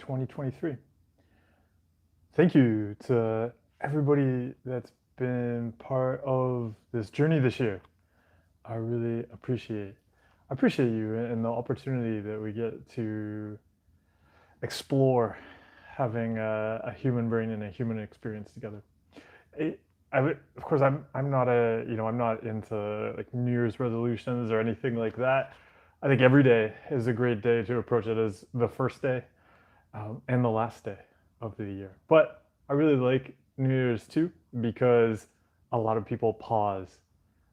2023. Thank you to everybody that's been part of this journey this year. I really appreciate you and the opportunity that we get to explore having a human brain and a human experience together. It, of course, I'm not I'm not into like New Year's resolutions or anything like that. I think every day is a great day to approach it as the first day and the last day of the year. But I really like New Year's too because a lot of people pause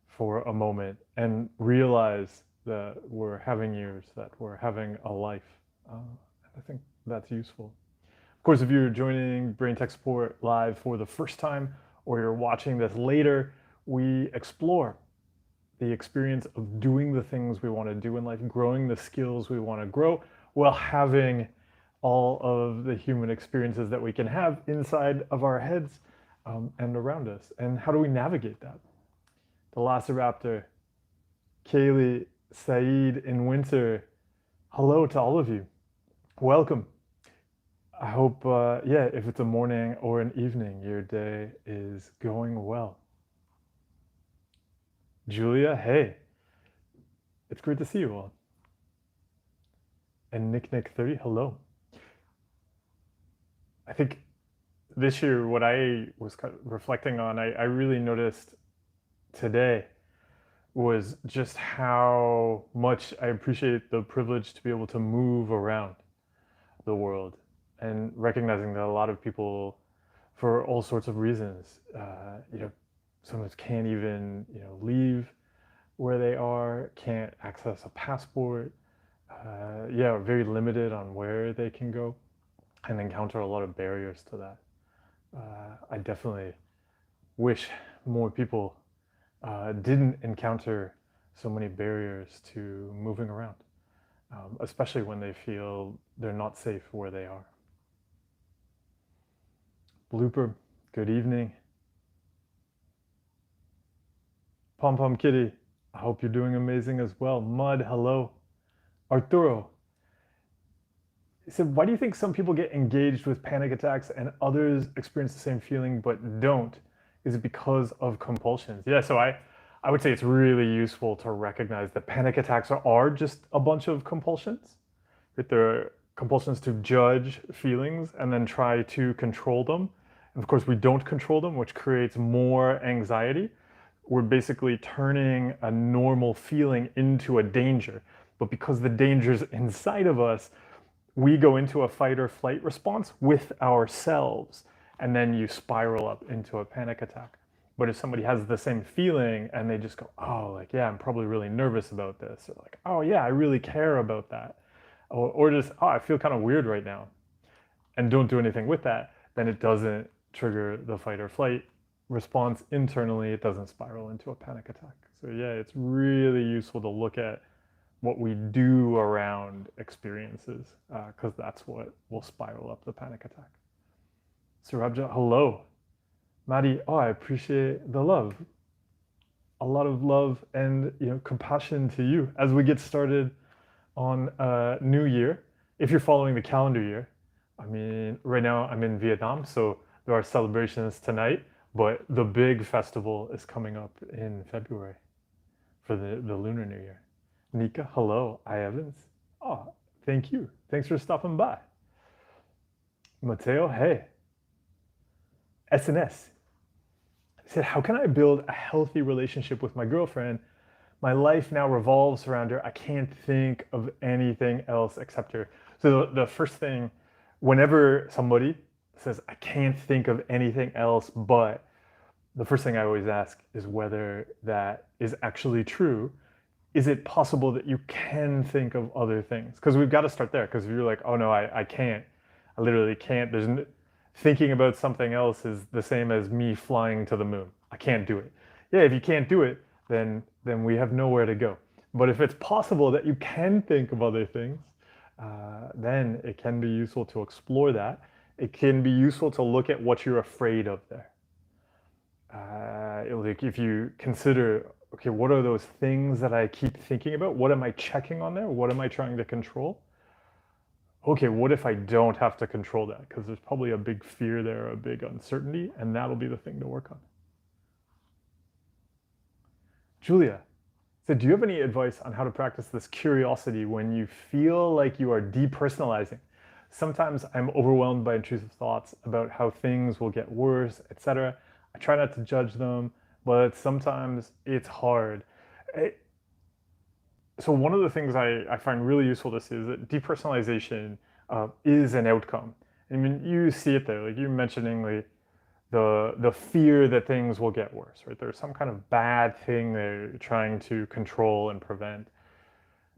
for a moment and realize that we're having years, that we're having a life. I think that's useful. Of course, if you're joining Brain Tech Support live for the first time or you're watching this later, we explore the experience of doing the things we want to do in life, growing the skills we want to grow while having all of the human experiences that we can have inside of our heads and around us. And how do we navigate that? The Velociraptor, Kaylee, Saeed, and Winter, hello to all of you. Welcome. I hope, if it's a morning or an evening, your day is going well. Julia, hey, it's great to see you all. And Nick30, hello. I think this year, what I was kind of reflecting on, I really noticed today was just how much I appreciate the privilege to be able to move around the world and recognizing that a lot of people, for all sorts of reasons, sometimes can't even, leave where they are, can't access a passport, very limited on where they can go and encounter a lot of barriers to that. I definitely wish more people didn't encounter so many barriers to moving around, especially when they feel they're not safe where they are. Blooper, good evening. Pom Pom Kitty, I hope you're doing amazing as well. Mud, hello. Arturo, he said, why do you think some people get engaged with panic attacks and others experience the same feeling but don't? Is it because of compulsions? Yeah, so I would say it's really useful to recognize that panic attacks are just a bunch of compulsions. Right? They're compulsions to judge feelings and then try to control them. And of course, we don't control them, which creates more anxiety. We're basically turning a normal feeling into a danger. But because the danger's inside of us, we go into a fight or flight response with ourselves, and then you spiral up into a panic attack. But if somebody has the same feeling and they just go, oh, I'm probably really nervous about this, or like, oh yeah, I really care about that, or just, oh, I feel kind of weird right now, and don't do anything with that, then it doesn't trigger the fight or flight response internally. It doesn't spiral into a panic attack. So yeah, it's really useful to look at what we do around experiences, because that's what will spiral up the panic attack. Surabja, hello. Maddie, oh, I appreciate the love. A lot of love and compassion to you as we get started on a new year. If you're following the calendar year, I mean, right now I'm in Vietnam, so there are celebrations tonight, but the big festival is coming up in February for the Lunar New Year. Nika, hello. I Evans. Oh, thank you. Thanks for stopping by. Mateo, hey. SNS. He said, how can I build a healthy relationship with my girlfriend? My life now revolves around her. I can't think of anything else except her. So the first thing, whenever somebody says, I can't think of anything else but, the first thing I always ask is whether that is actually true. Is it possible that you can think of other things? Because we've got to start there. Because if you're like, oh no, I can't. I literally can't. Thinking about something else is the same as me flying to the moon. I can't do it. Yeah, if you can't do it, then we have nowhere to go. But if it's possible that you can think of other things, then it can be useful to explore that. It can be useful to look at what you're afraid of there. Like if you consider, okay, what are those things that I keep thinking about? What am I checking on there? What am I trying to control? okay, what if I don't have to control that? Because there's probably a big fear there, a big uncertainty, and that'll be the thing to work on. Julia said, do you have any advice on how to practice this curiosity when you feel like you are depersonalizing? Sometimes I'm overwhelmed by intrusive thoughts about how things will get worse, etc. I try not to judge them, but sometimes it's hard. So one of the things I find really useful to see is that depersonalization is an outcome. I mean, you see it there, like you're mentioning the fear that things will get worse, right? There's some kind of bad thing they're trying to control and prevent.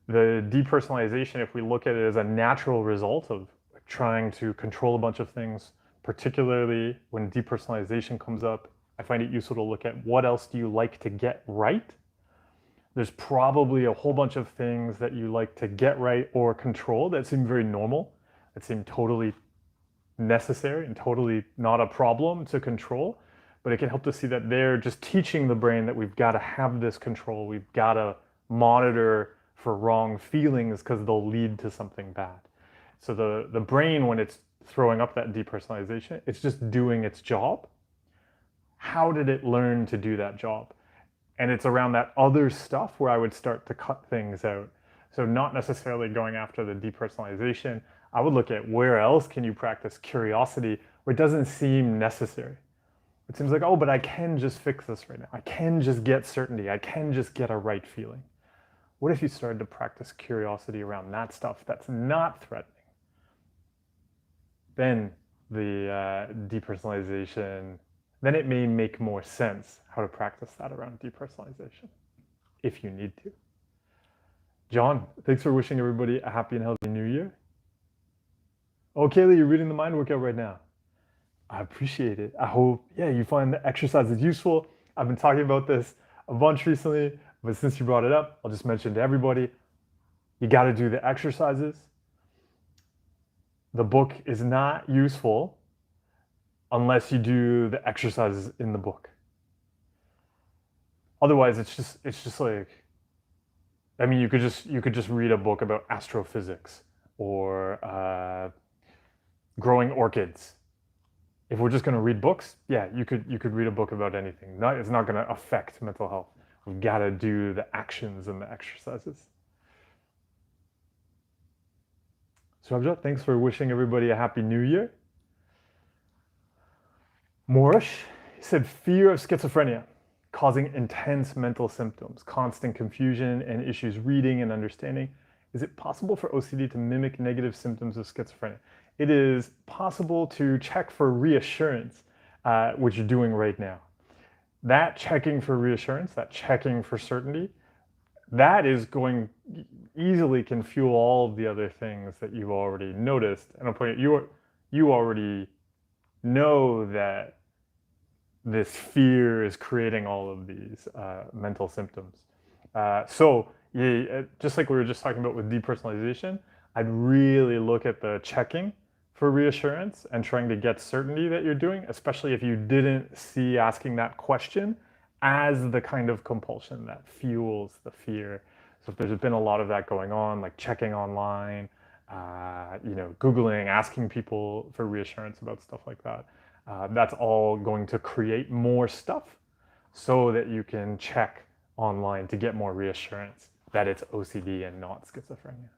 The depersonalization, if we look at it as a natural result of trying to control a bunch of things, particularly when depersonalization comes up, I find it useful to look at what else do you like to get right. There's probably a whole bunch of things that you like to get right or control that seem very normal, that seem totally necessary and totally not a problem to control. But it can help to see that they're just teaching the brain that we've got to have this control. We've got to monitor for wrong feelings because they'll lead to something bad. So the brain, when it's throwing up that depersonalization, it's just doing its job. How did it learn to do that job? And it's around that other stuff where I would start to cut things out. So not necessarily going after the depersonalization. I would look at where else can you practice curiosity where it doesn't seem necessary. It seems like, oh, but I can just fix this right now. I can just get certainty. I can just get a right feeling. What if you started to practice curiosity around that stuff that's not threatening? Then the depersonalization, then it may make more sense how to practice that around depersonalization, if you need to. John, thanks for wishing everybody a happy and healthy new year. Oh, Kaylee, you're reading the mind workout right now. I appreciate it. I hope, yeah, you find the exercises useful. I've been talking about this a bunch recently, but since you brought it up, I'll just mention to everybody, you got to do the exercises. The book is not useful unless you do the exercises in the book. Otherwise, it's just like, I mean, you could just read a book about astrophysics or growing orchids. If we're just going to read books, yeah, you could read a book about anything. It's not going to affect mental health. We've got to do the actions and the exercises. So Abjad, thanks for wishing everybody a happy new year. Morish, he said, fear of schizophrenia, causing intense mental symptoms, constant confusion, and issues reading and understanding. Is it possible for OCD to mimic negative symptoms of schizophrenia? It is possible to check for reassurance, which you're doing right now. That checking for reassurance, that checking for certainty, that is going easily can fuel all of the other things that you've already noticed. And I'll point out, you already know that this fear is creating all of these mental symptoms. So yeah, just like we were just talking about with depersonalization, I'd really look at the checking for reassurance and trying to get certainty that you're doing, especially if you didn't see asking that question as the kind of compulsion that fuels the fear. So if there's been a lot of that going on, like checking online, Googling, asking people for reassurance about stuff like that, that's all going to create more stuff so that you can check online to get more reassurance that it's OCD and not schizophrenia.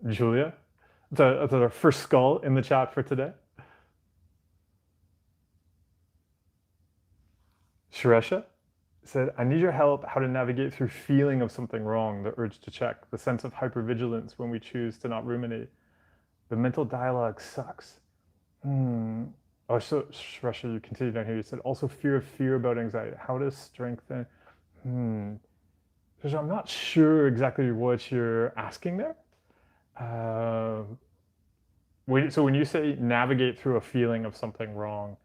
Julia, that's our first skull in the chat for today. Suresha said, I need your help how to navigate through feeling of something wrong, the urge to check, the sense of hypervigilance when we choose to not ruminate. The mental dialogue sucks. Oh, so Suresha, you continue down here. You said, also fear about anxiety. How to strengthen? So I'm not sure exactly what you're asking there. So when you say navigate through a feeling of something wrong,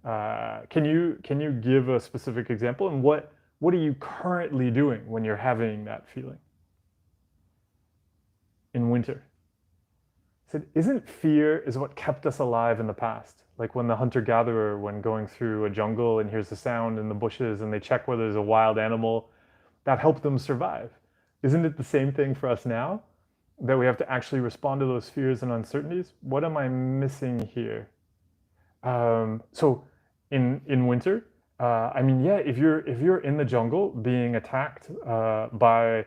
can you give a specific example? And what are you currently doing when you're having that feeling? In winter. I said, isn't fear is what kept us alive in the past? Like when the hunter-gatherer, when going through a jungle and hears the sound in the bushes and they check whether there's a wild animal, that helped them survive. Isn't it the same thing for us now? That we have to actually respond to those fears and uncertainties? What am I missing here? So in winter, I mean, yeah, if you're in the jungle being attacked by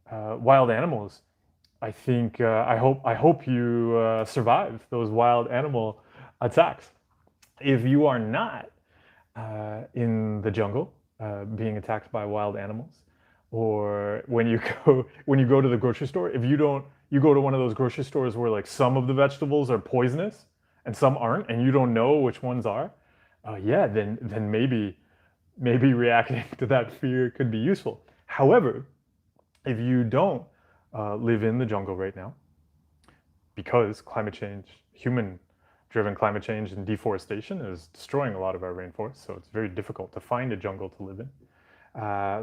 wild animals, I hope you survive those wild animal attacks. If you are not in the jungle being attacked by wild animals, or when you go to the grocery store, if you don't you go to one of those grocery stores where like some of the vegetables are poisonous and some aren't, and you don't know which ones are, yeah, then maybe reacting to that fear could be useful. However, if you don't live in the jungle right now, because climate change, human driven climate change and deforestation is destroying a lot of our rainforests, so it's very difficult to find a jungle to live in.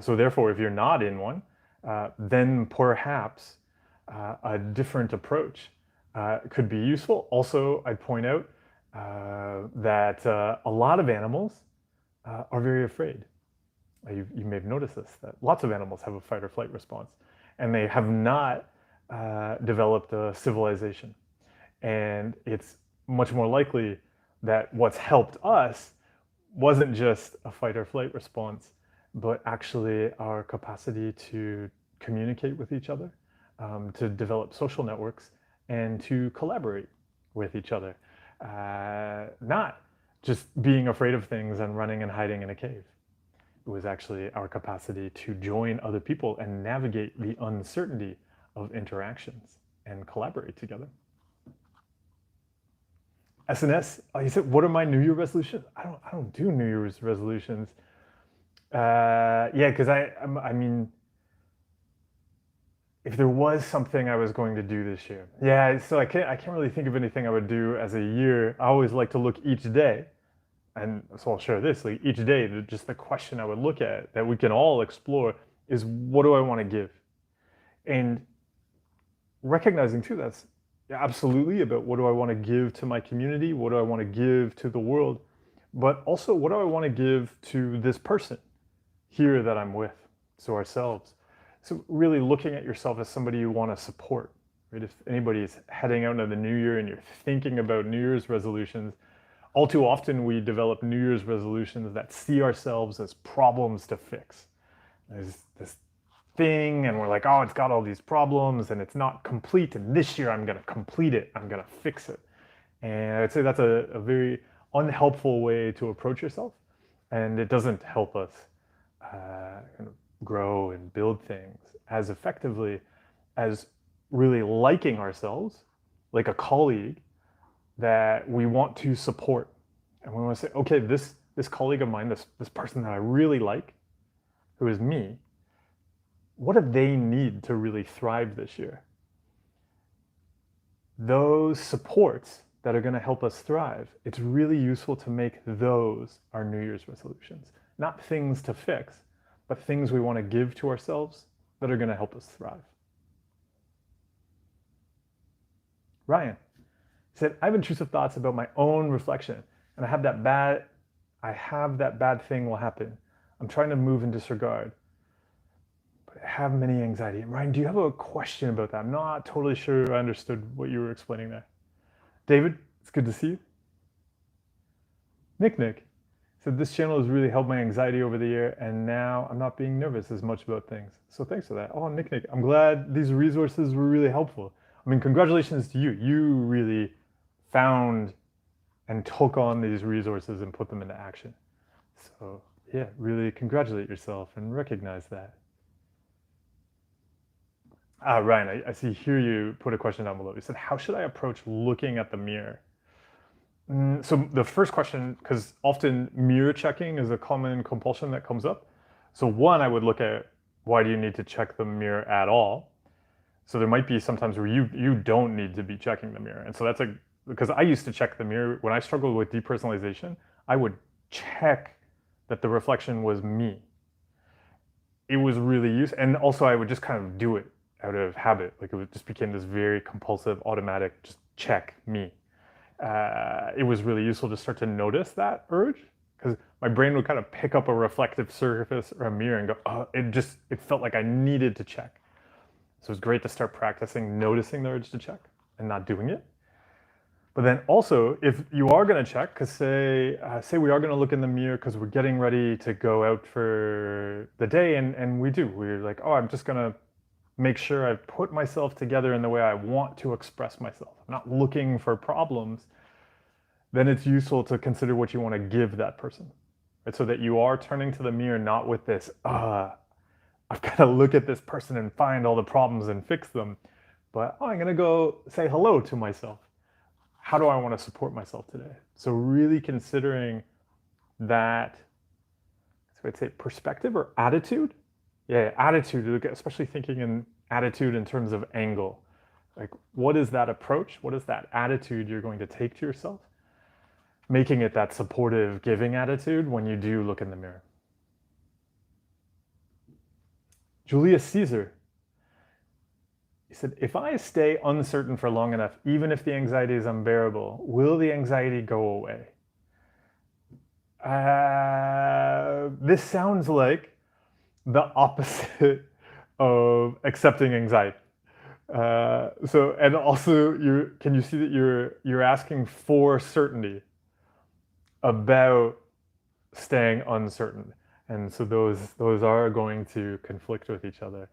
So therefore, if you're not in one, then perhaps a different approach could be useful. Also, I'd point out that a lot of animals are very afraid. You may have noticed this, that lots of animals have a fight or flight response, and they have not developed a civilization. And it's much more likely that what's helped us wasn't just a fight or flight response, but actually our capacity to communicate with each other, to develop social networks, and to collaborate with each other. Not just being afraid of things and running and hiding in a cave. It was actually our capacity to join other people and navigate the uncertainty of interactions and collaborate together. SNS, he said, "What are my New Year resolutions?" I don't do New Year's resolutions. Yeah, because I mean, if there was something I was going to do this year, yeah. So I can't really think of anything I would do as a year. I always like to look each day, and so I'll share this. Like each day, just the question I would look at that we can all explore is, what do I want to give? And recognizing too, that's absolutely about what do I want to give to my community, what do I want to give to the world, but also what do I want to give to this person here that I'm with, so ourselves. So really looking at yourself as somebody you want to support, right? If anybody is heading out into the new year and you're thinking about New Year's resolutions, all too often we develop New Year's resolutions that see ourselves as problems to fix. There's this thing and we're like, oh, it's got all these problems and it's not complete, and this year I'm going to complete it, I'm going to fix it. And I'd say that's a very unhelpful way to approach yourself, and it doesn't help us kind of grow and build things as effectively as really liking ourselves like a colleague that we want to support. And we want to say, okay, this colleague of mine, this person that I really like, who is me, what do they need to really thrive this year? Those supports that are going to help us thrive, it's really useful to make those our New Year's resolutions. Not things to fix, but things we want to give to ourselves that are going to help us thrive. Ryan said, I have intrusive thoughts about my own reflection, and I have that bad thing will happen. I'm trying to move in disregard, but I have many anxiety. And Ryan, do you have a question about that? I'm not totally sure I understood what you were explaining there. David, it's good to see you. Nick said, this channel has really helped my anxiety over the year, and now I'm not being nervous as much about things. So thanks for that. Oh, Nick, I'm glad these resources were really helpful. I mean, congratulations to you. You really found and took on these resources and put them into action. So yeah, really congratulate yourself and recognize that. Ryan, I see here you put a question down below. You said, how should I approach looking at the mirror? So the first question, because often mirror checking is a common compulsion that comes up. So one, I would look at, why do you need to check the mirror at all? So there might be sometimes where you don't need to be checking the mirror. And so that's because I used to check the mirror when I struggled with depersonalization. I would check that the reflection was me. It was really useful. And also I would just kind of do it out of habit. Like it just became this very compulsive, automatic, just check me. It was really useful to start to notice that urge, because my brain would kind of pick up a reflective surface or a mirror and go, oh, it felt like I needed to check. So it's great to start practicing noticing the urge to check and not doing it. But then also, if you are going to check, because say we are going to look in the mirror because we're getting ready to go out for the day, and we're like, oh, I'm just going to make sure I put myself together in the way I want to express myself. I'm not looking for problems. Then it's useful to consider what you want to give that person, right? So that you are turning to the mirror not with this, I've got to look at this person and find all the problems and fix them, but I'm going to go say hello to myself. How do I want to support myself today? So really considering that, so I'd say perspective or attitude. Yeah, attitude, especially thinking in attitude in terms of angle. Like, what is that approach? What is that attitude you're going to take to yourself? Making it that supportive, giving attitude when you do look in the mirror. Julius Caesar, he said, if I stay uncertain for long enough, even if the anxiety is unbearable, will the anxiety go away? This sounds like the opposite of accepting anxiety. And also, can you see that you're asking for certainty about staying uncertain, and so those are going to conflict with each other.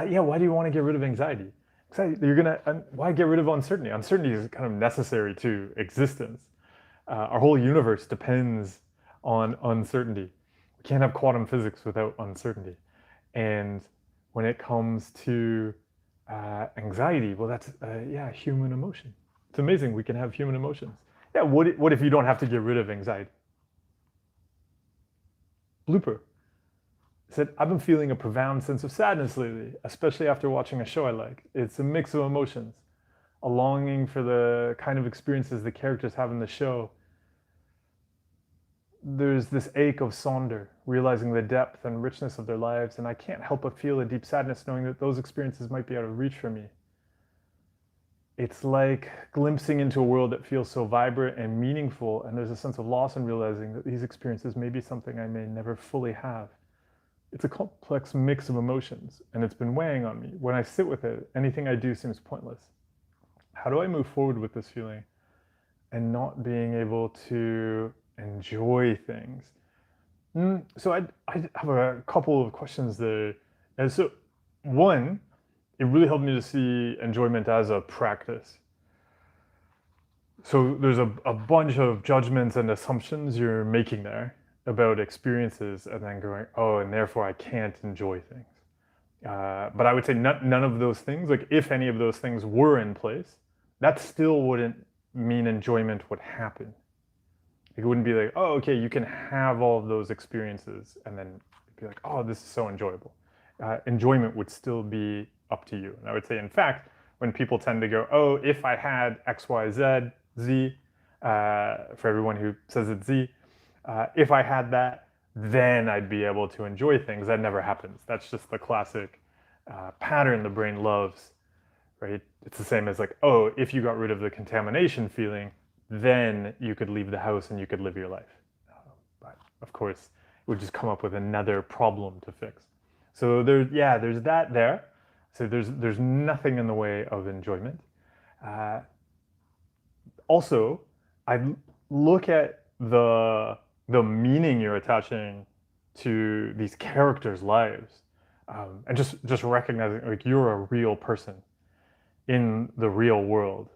Yeah, why do you want to get rid of anxiety? Why get rid of uncertainty? Uncertainty is kind of necessary to existence. Our whole universe depends on uncertainty. We can't have quantum physics without uncertainty. And when it comes to anxiety, well, that's yeah, human emotion. It's amazing we can have human emotions. Yeah, what if you don't have to get rid of anxiety? Blooper said, I've been feeling a profound sense of sadness lately, especially after watching a show I like. It's a mix of emotions, a longing for the kind of experiences the characters have in the show. There's this ache of Sonder, realizing the depth and richness of their lives, and I can't help but feel a deep sadness knowing that those experiences might be out of reach for me. It's like glimpsing into a world that feels so vibrant and meaningful, and there's a sense of loss in realizing that these experiences may be something I may never fully have. It's a complex mix of emotions, and it's been weighing on me. When I sit with it, anything I do seems pointless. How do I move forward with this feeling and not being able to enjoy things? So I have a couple of questions there. And so one, it really helped me to see enjoyment as a practice. So there's a bunch of judgments and assumptions you're making there about experiences, and then going, oh, and therefore I can't enjoy things. But I would say none of those things, like if any of those things were in place, that still wouldn't mean enjoyment would happen. It wouldn't be like, oh, okay, you can have all of those experiences and then be like, oh, this is so enjoyable. Enjoyment would still be up to you. And I would say, in fact, when people tend to go, oh, if I had X, Y, Z, Z, for everyone who says it's Z, if I had that, then I'd be able to enjoy things. That never happens. That's just the classic pattern the brain loves, right? It's the same as like, oh, if you got rid of the contamination feeling, then you could leave the house and you could live your life. But of course, it would just come up with another problem to fix. So there's that there. So there's nothing in the way of enjoyment. Also, I look at the meaning you're attaching to these characters' lives, and just recognizing like you're a real person in the real world.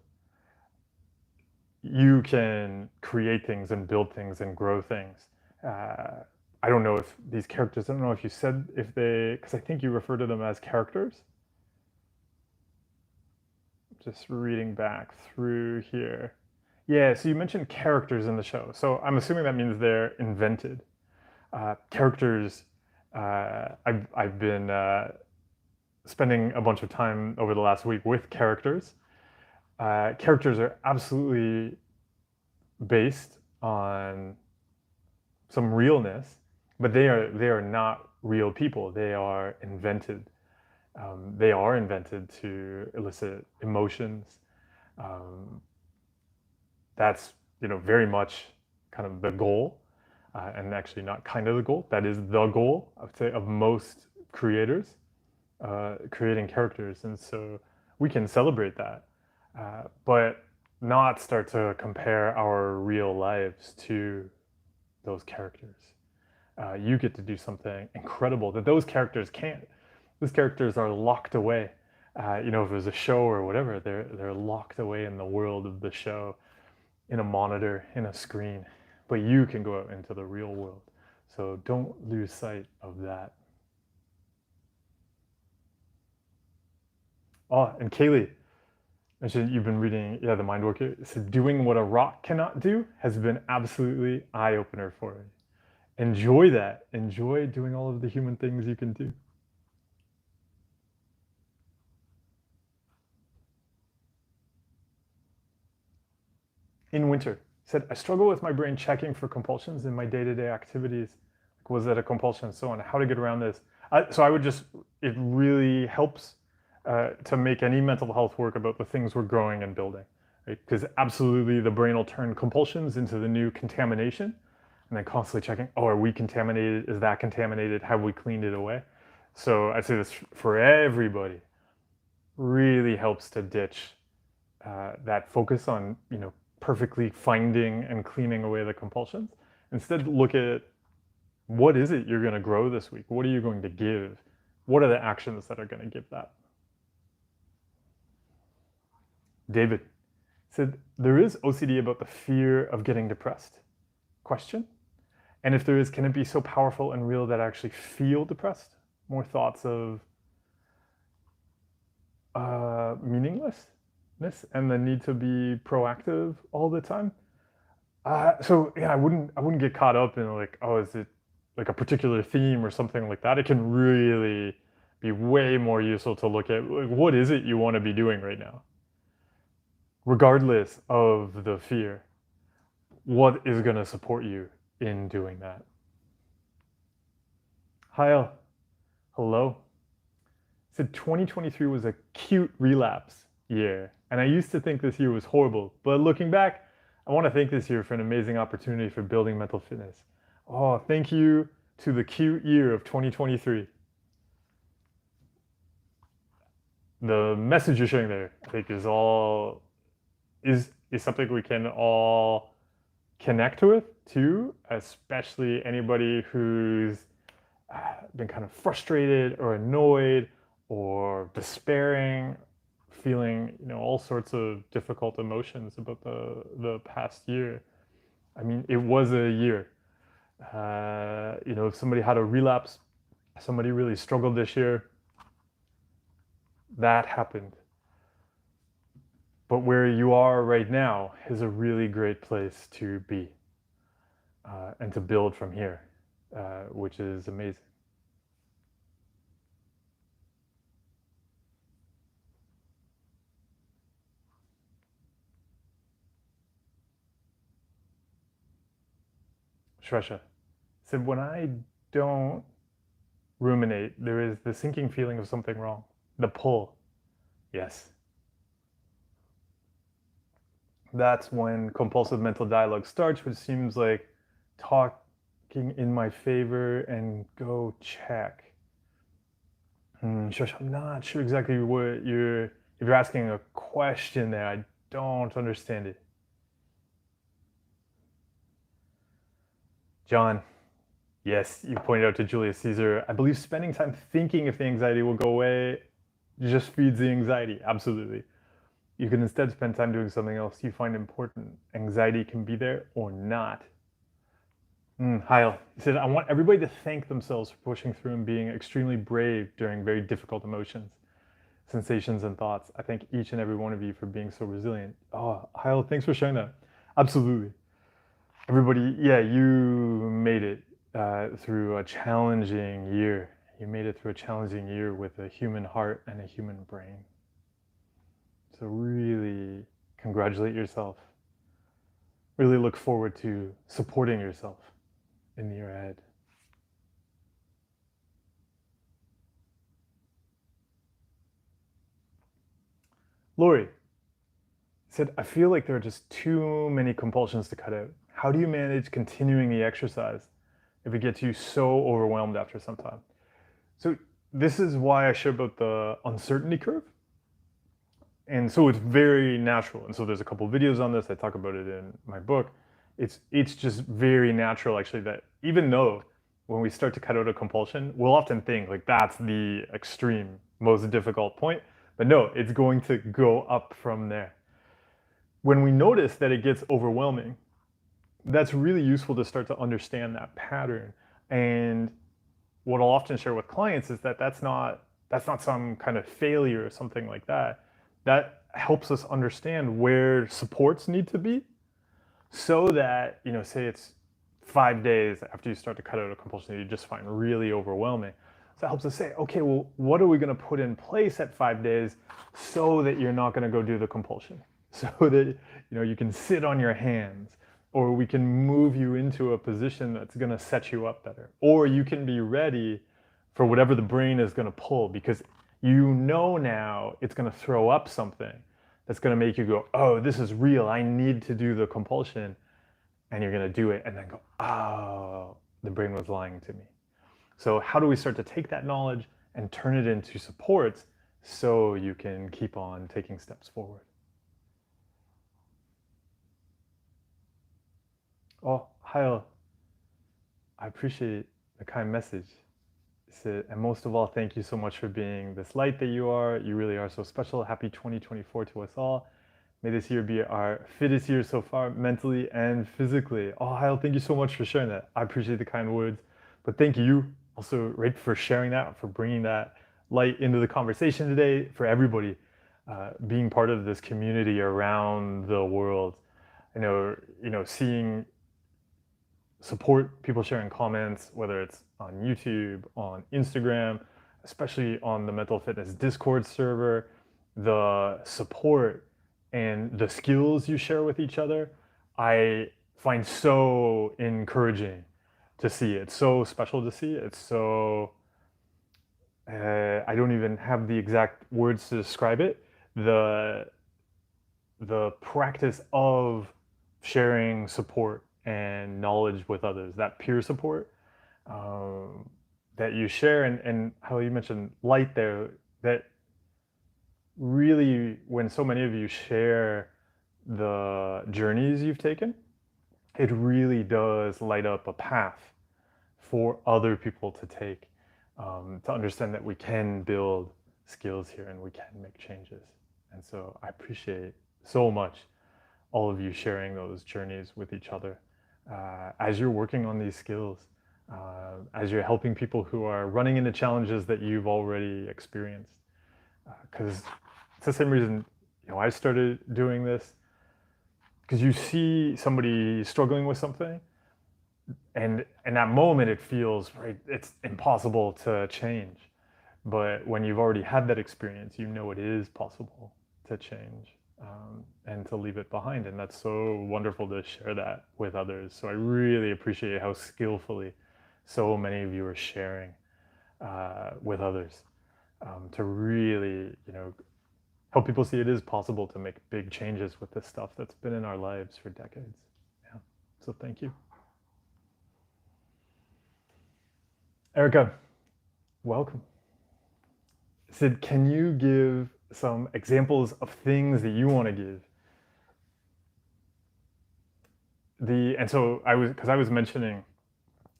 You can create things and build things and grow things. I don't know if these characters, I don't know if you said if they, because I think you refer to them as characters. Just reading back through here. Yeah, so you mentioned characters in the show. So I'm assuming that means they're invented. Characters, I've been spending a bunch of time over the last week with characters. Characters are absolutely based on some realness, but they are not real people. They are invented. They are invented to elicit emotions. That's very much kind of the goal, and actually not kind of the goal. That is the goal, I would say, of most creators. creating characters, and so we can celebrate that, but not start to compare our real lives to those characters. You get to do something incredible that those characters can't. Those characters are locked away. If it was a show or whatever, they're locked away in the world of the show, in a monitor, in a screen. But you can go out into the real world. So don't lose sight of that. Oh, and Kaylee mentioned you've been reading, The Mind Worker. So doing what a rock cannot do has been absolutely eye opener for me. Enjoy that. Enjoy doing all of the human things you can do. In winter, said, I struggle with my brain checking for compulsions in my day-to-day activities. Like, was that a compulsion and so on? How to get around this? So I would just, it really helps to make any mental health work about the things we're growing and building. Right? Because absolutely the brain will turn compulsions into the new contamination, and then constantly checking, oh, are we contaminated? Is that contaminated? Have we cleaned it away? So I'd say this for everybody. Really helps to ditch that focus on, perfectly finding and cleaning away the compulsions. Instead, look at what is it you're going to grow this week? What are you going to give? What are the actions that are going to give that? David said, there is OCD about the fear of getting depressed. Question. And if there is, can it be so powerful and real that I actually feel depressed? More thoughts of meaninglessness and the need to be proactive all the time. I wouldn't get caught up in like, oh, is it like a particular theme or something like that? It can really be way more useful to look at, like, what is it you want to be doing right now, regardless of the fear. What is going to support you in doing that? Hi, hello. Said 2023 was a cute relapse year, and I used to think this year was horrible, but looking back, I want to thank this year for an amazing opportunity for building mental fitness. Oh, thank you to the cute year of 2023. The message you're sharing there, I think, is something we can all connect with too, especially anybody who's been kind of frustrated or annoyed or despairing, feeling all sorts of difficult emotions about the past year. I mean, it was a year. If somebody had a relapse, somebody really struggled this year, that happened. But where you are right now is a really great place to be and to build from here, which is amazing. Shresha said, when I don't ruminate, there is the sinking feeling of something wrong. The pull. Yes. That's when compulsive mental dialogue starts, which seems like talking in my favor and go check. Shush, I'm not sure exactly what if you're asking a question there, I don't understand it. John, yes, you pointed out to Julius Caesar, I believe spending time thinking if the anxiety will go away just feeds the anxiety. Absolutely. You can instead spend time doing something else you find important. Anxiety can be there or not. Heil, he said, I want everybody to thank themselves for pushing through and being extremely brave during very difficult emotions, sensations, and thoughts. I thank each and every one of you for being so resilient. Oh, Heil, thanks for sharing that. Absolutely. Everybody, you made it through a challenging year. You made it through a challenging year with a human heart and a human brain. So really congratulate yourself. Really look forward to supporting yourself in the year ahead. Lori said, I feel like there are just too many compulsions to cut out. How do you manage continuing the exercise if it gets you so overwhelmed after some time? So this is why I share about the uncertainty curve. And so it's very natural. And so there's a couple of videos on this. I talk about it in my book. It's just very natural, actually, that even though when we start to cut out a compulsion, we'll often think like that's the extreme, most difficult point. But no, it's going to go up from there. When we notice that it gets overwhelming, that's really useful to start to understand that pattern. And what I'll often share with clients is that that's not some kind of failure or something like that. That helps us understand where supports need to be, so that, say it's 5 days after you start to cut out a compulsion that you just find really overwhelming. So that helps us say, okay, well, what are we going to put in place at 5 days so that you're not going to go do the compulsion, so that you can sit on your hands, or we can move you into a position that's going to set you up better, or you can be ready for whatever the brain is going to pull, because now it's going to throw up something that's going to make you go, oh, this is real, I need to do the compulsion. And you're going to do it and then go, oh, the brain was lying to me. So how do we start to take that knowledge and turn it into supports so you can keep on taking steps forward? Oh, Heil, I appreciate the kind message. And most of all, thank you so much for being this light that you are. You really are so special. Happy 2024 to us all. May this year be our fittest year so far, mentally and physically. Oh, Heil, thank you so much for sharing that. I appreciate the kind words. But thank you also, Rick, for sharing that, for bringing that light into the conversation today, for everybody being part of this community around the world. Seeing support, people sharing comments, whether it's on YouTube, on Instagram, especially on the Mental Fitness Discord server, the support and the skills you share with each other, I find so encouraging to see. It's so special to see. It's so, I don't even have the exact words to describe it. The practice of sharing support and knowledge with others, that peer support that you share, and how you mentioned light there, that really, when so many of you share the journeys you've taken, it really does light up a path for other people to take, to understand that we can build skills here and we can make changes. And so I appreciate so much all of you sharing those journeys with each other as you're working on these skills, as you're helping people who are running into challenges that you've already experienced. Because it's the same reason I started doing this, because you see somebody struggling with something, and in that moment it feels right, it's impossible to change. But when you've already had that experience, it is possible to change, and to leave it behind. And that's so wonderful to share that with others. So I really appreciate how skillfully so many of you are sharing with others, to really, help people see it is possible to make big changes with this stuff that's been in our lives for decades. Yeah. So thank you. Erica, welcome. Sid, can you give some examples of things that you want to give? And so I was mentioning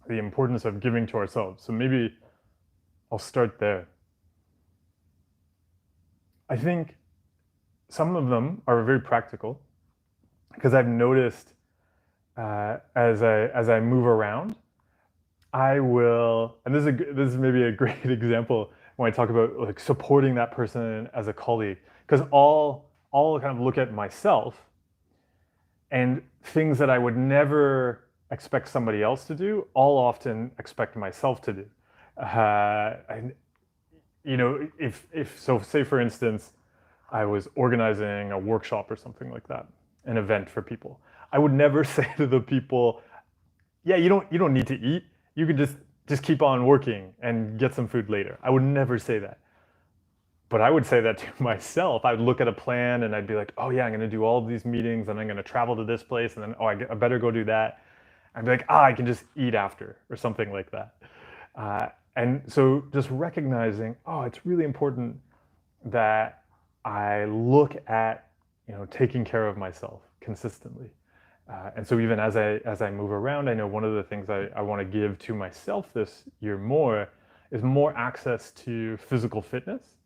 the importance of giving to ourselves. So maybe I'll start there. I think some of them are very practical, because I've noticed as I move around, I will, and this is maybe a great example when I talk about like supporting that person as a colleague, because I'll kind of look at myself and things that I would never expect somebody else to do, I'll often expect myself to do. And if so, say for instance, I was organizing a workshop or something like that, an event for people, I would never say to the people, yeah, you don't need to eat. You can just keep on working and get some food later. I would never say that. But I would say that to myself. I would look at a plan and I'd be like, oh yeah, I'm going to do all of these meetings and I'm going to travel to this place, and then, oh, I better go do that. I'd be like, I can just eat after, or something like that. And so just recognizing, oh, it's really important that I look at, taking care of myself consistently. And so even as I move around, I know one of the things I want to give to myself this year more is more access to physical fitness,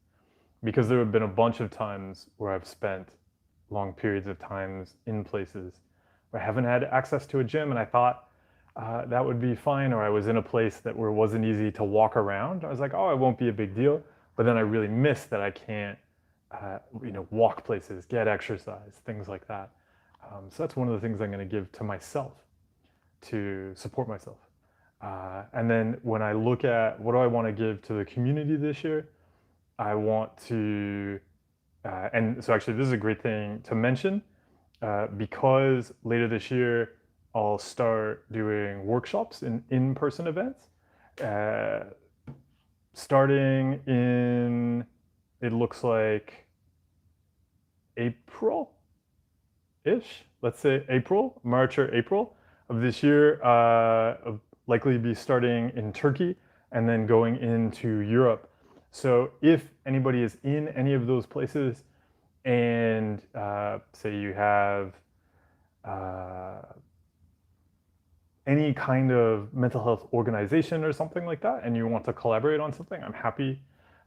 because there have been a bunch of times where I've spent long periods of times in places where I haven't had access to a gym, and I thought that would be fine, or I was in a place that where it wasn't easy to walk around. I was like, oh, it won't be a big deal, but then I really miss that I can't, walk places, get exercise, things like that. So that's one of the things I'm going to give to myself to support myself. And then when I look at what do I want to give to the community this year, I want to, and so actually this is a great thing to mention, because later this year I'll start doing workshops in in-person events, uh, starting in, it looks like April ish, let's say April, March or April of this year, likely be starting in Turkey and then going into Europe. So if anybody is in any of those places and say you have uh, any kind of mental health organization or something like that, and you want to collaborate on something, I'm happy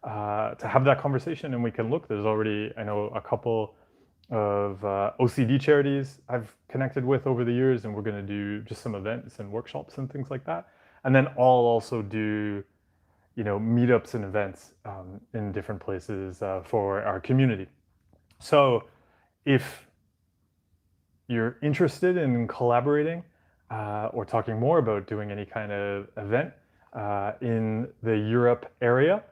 to have that conversation, and we can look. There's already, I know, a couple of OCD charities I've connected with over the years, and we're going to do just some events and workshops and things like that. And then I'll also do, meetups and events in different places for our community. So if you're interested in collaborating or talking more about doing any kind of event in the Europe area,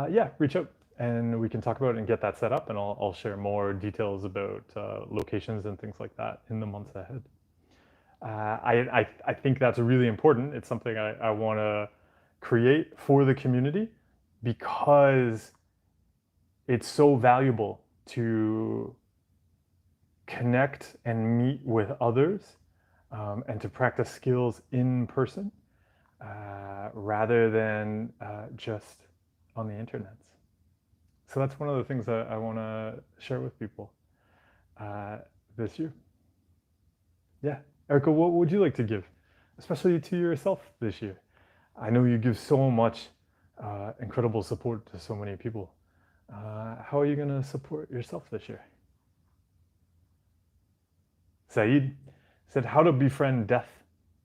yeah, reach out and we can talk about it and get that set up. And I'll share more details about locations and things like that in the months ahead. I think that's really important. It's something I want to create for the community because it's so valuable to connect and meet with others and to practice skills in person rather than just on the internet. So that's one of the things that I want to share with people this year. Yeah. Erica, what would you like to give, especially to yourself this year? I know you give so much incredible support to so many people. How are you going to support yourself this year? Saeed said, how to befriend death.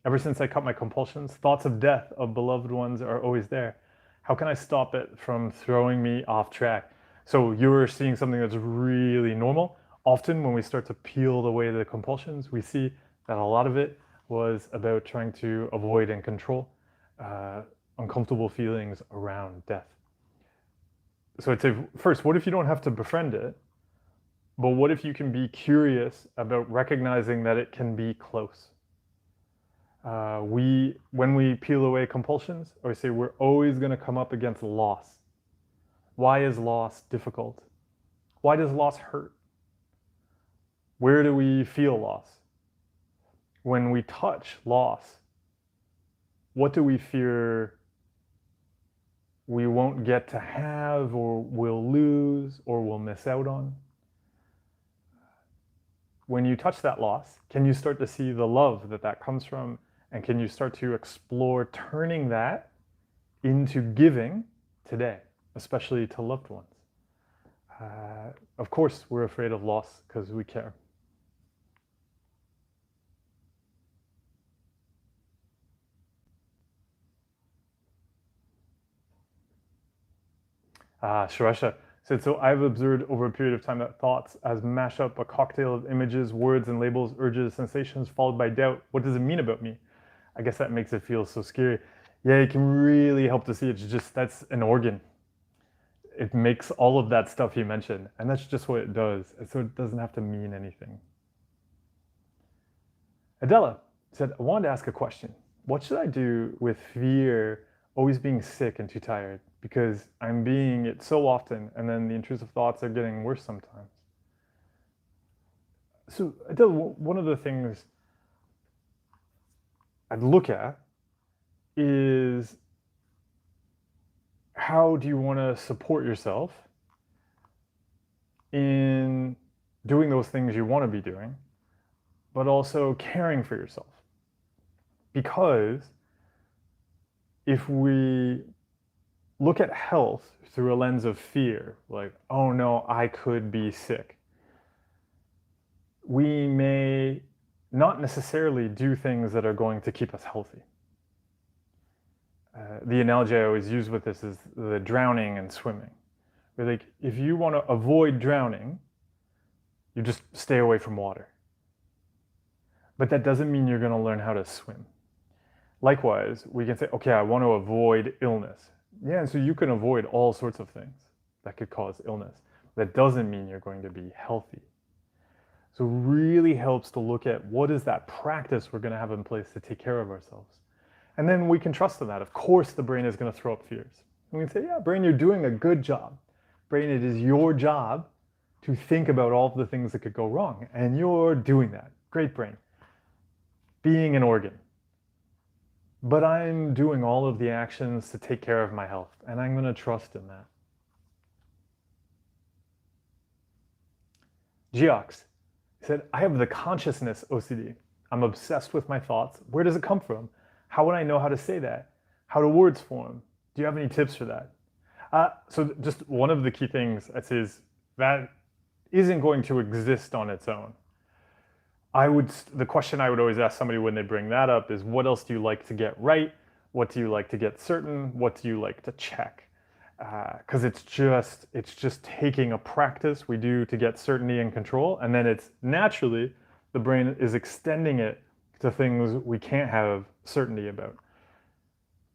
Ever since I cut my compulsions, thoughts of death of beloved ones are always there. How can I stop it from throwing me off track? So you're seeing something that's really normal. Often when we start to peel away the compulsions, we see that a lot of it was about trying to avoid and control uncomfortable feelings around death. So I'd say, first, what if you don't have to befriend it? But what if you can be curious about recognizing that it can be close? When we peel away compulsions, or say we're always going to come up against loss. Why is loss difficult? Why does loss hurt? Where do we feel loss? When we touch loss, what do we fear we won't get to have, or will lose, or will miss out on? When you touch that loss, can you start to see the love that comes from? And can you start to explore turning that into giving today, especially to loved ones? Of course, we're afraid of loss because we care. Suresha said, so I've observed over a period of time that thoughts as mash up a cocktail of images, words, and labels, urges, sensations, followed by doubt. What does it mean about me? I guess that makes it feel so scary. Yeah, it can really help to see it's just, that's an organ. It makes all of that stuff you mentioned, and that's just what it does. So it doesn't have to mean anything. Adela said, I wanted to ask a question. What should I do with fear always being sick and too tired? Because I'm being it so often, and then the intrusive thoughts are getting worse sometimes. So Adela, one of the things I'd look at is how do you want to support yourself in doing those things you want to be doing, but also caring for yourself? Because if we look at health through a lens of fear, like, oh no, I could be sick, we may not necessarily do things that are going to keep us healthy. The analogy I always use with this is the drowning and swimming. Where, like, if you want to avoid drowning, you just stay away from water. But that doesn't mean you're going to learn how to swim. Likewise, we can say, okay, I want to avoid illness. Yeah, and so you can avoid all sorts of things that could cause illness. That doesn't mean you're going to be healthy. So it really helps to look at what is that practice we're going to have in place to take care of ourselves. And then we can trust in that. Of course, the brain is going to throw up fears. And we can say, yeah, brain, you're doing a good job. Brain, it is your job to think about all of the things that could go wrong. And you're doing that. Great, brain. Being an organ. But I'm doing all of the actions to take care of my health. And I'm going to trust in that. Geox said, I have the consciousness OCD. I'm obsessed with my thoughts. Where does it come from? How would I know how to say that? How do words form? Do you have any tips for that? So just one of the key things I'd say is that isn't going to exist on its own. The question I would always ask somebody when they bring that up is, what else do you like to get right? What do you like to get certain? What do you like to check? Because it's just taking a practice we do to get certainty and control, and then it's naturally the brain is extending it to things we can't have certainty about.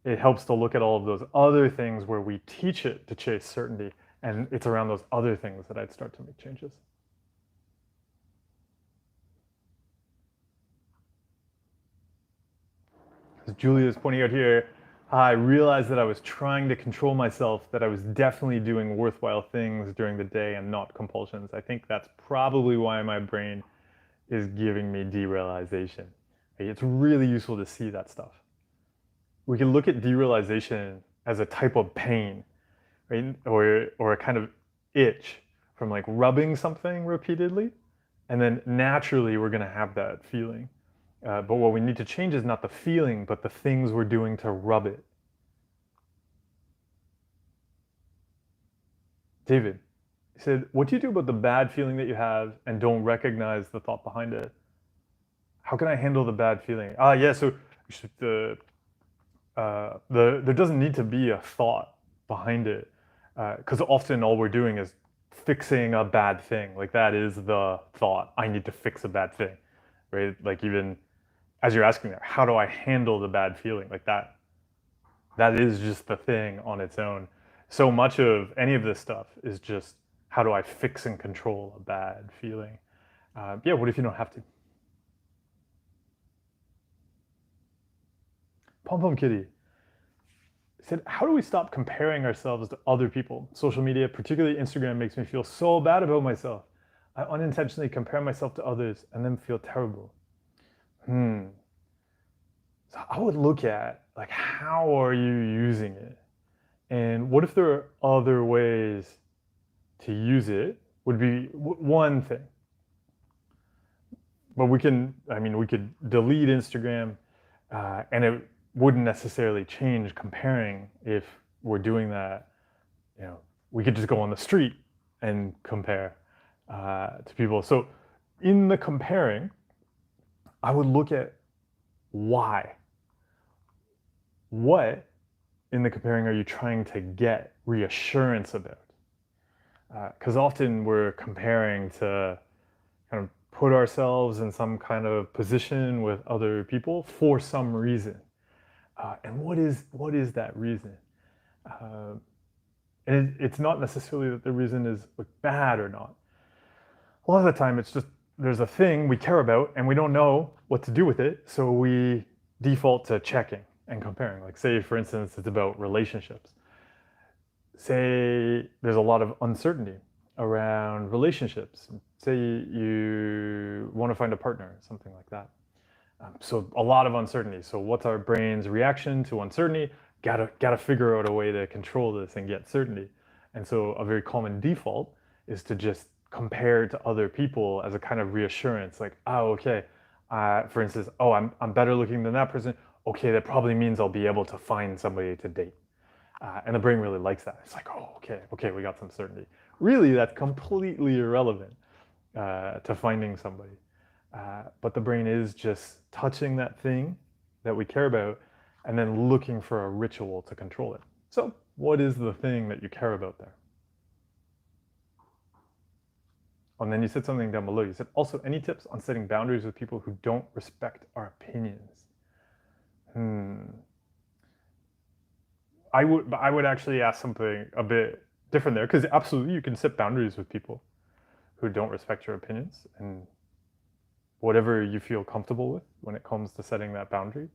It helps to look at all of those other things where we teach it to chase certainty, and it's around those other things that I'd start to make changes. As Julia is pointing out here, I realized that I was trying to control myself, that I was definitely doing worthwhile things during the day and not compulsions. I think that's probably why my brain is giving me derealization. It's really useful to see that stuff. We can look at derealization as a type of pain, right? Or a kind of itch from like rubbing something repeatedly. And then naturally we're going to have that feeling. But what we need to change is not the feeling, but the things we're doing to rub it. David, he said, what do you do about the bad feeling that you have and don't recognize the thought behind it? How can I handle the bad feeling? Yeah, so there doesn't need to be a thought behind it, because often all we're doing is fixing a bad thing. Like, that is the thought. I need to fix a bad thing, right? Like, even as you're asking there, how do I handle the bad feeling? Like, that is just the thing on its own. So much of any of this stuff is just, how do I fix and control a bad feeling? Yeah, what if you don't have to? Pom Pom Kitty said, how do we stop comparing ourselves to other people? Social media, particularly Instagram, makes me feel so bad about myself. I unintentionally compare myself to others and then feel terrible. So I would look at, like, how are you using it? And what if there are other ways to use it? Would be one thing. But we could delete Instagram, and it wouldn't necessarily change comparing if we're doing that. We could just go on the street and compare to people. So in the comparing, I would look at why. What in the comparing are you trying to get reassurance about? Because often we're comparing to kind of put ourselves in some kind of position with other people for some reason. And what is that reason? And it's not necessarily that the reason is like bad or not. A lot of the time it's just there's a thing we care about and we don't know what to do with it, so we default to checking and comparing. Like, say, for instance, it's about relationships. Say there's a lot of uncertainty around relationships. Say you want to find a partner, something like that. So a lot of uncertainty. So what's our brain's reaction to uncertainty? gotta figure out a way to control this and get certainty. And so a very common default is to just compare to other people as a kind of reassurance, like, oh, okay, for instance, oh, I'm better looking than that person. Okay, that probably means I'll be able to find somebody to date. And the brain really likes that. It's like, oh, okay, we got some certainty. Really, that's completely irrelevant to finding somebody. But the brain is just touching that thing that we care about and then looking for a ritual to control it. So, what is the thing that you care about there? And then you said something down below. You said, also, any tips on setting boundaries with people who don't respect our opinions? I would actually ask something a bit different there, because absolutely you can set boundaries with people who don't respect your opinions, and whatever you feel comfortable with when it comes to setting that boundary.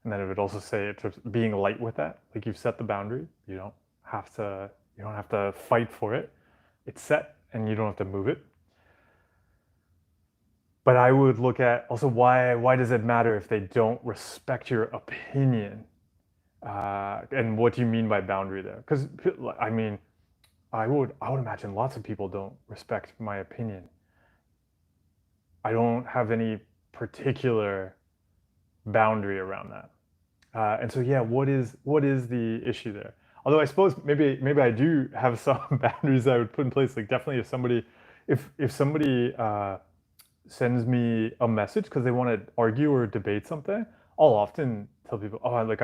And then I would also say to being light with that. Like, you've set the boundary, you don't have to fight for it. It's set and you don't have to move it. But I would look at also, why does it matter if they don't respect your opinion? And what do you mean by boundary there? Because I mean, I would imagine lots of people don't respect my opinion. I don't have any particular boundary around that. And so, yeah, what is the issue there? Although I suppose maybe I do have some boundaries I would put in place. Like, definitely if somebody sends me a message because they want to argue or debate something, I'll often tell people, oh, like,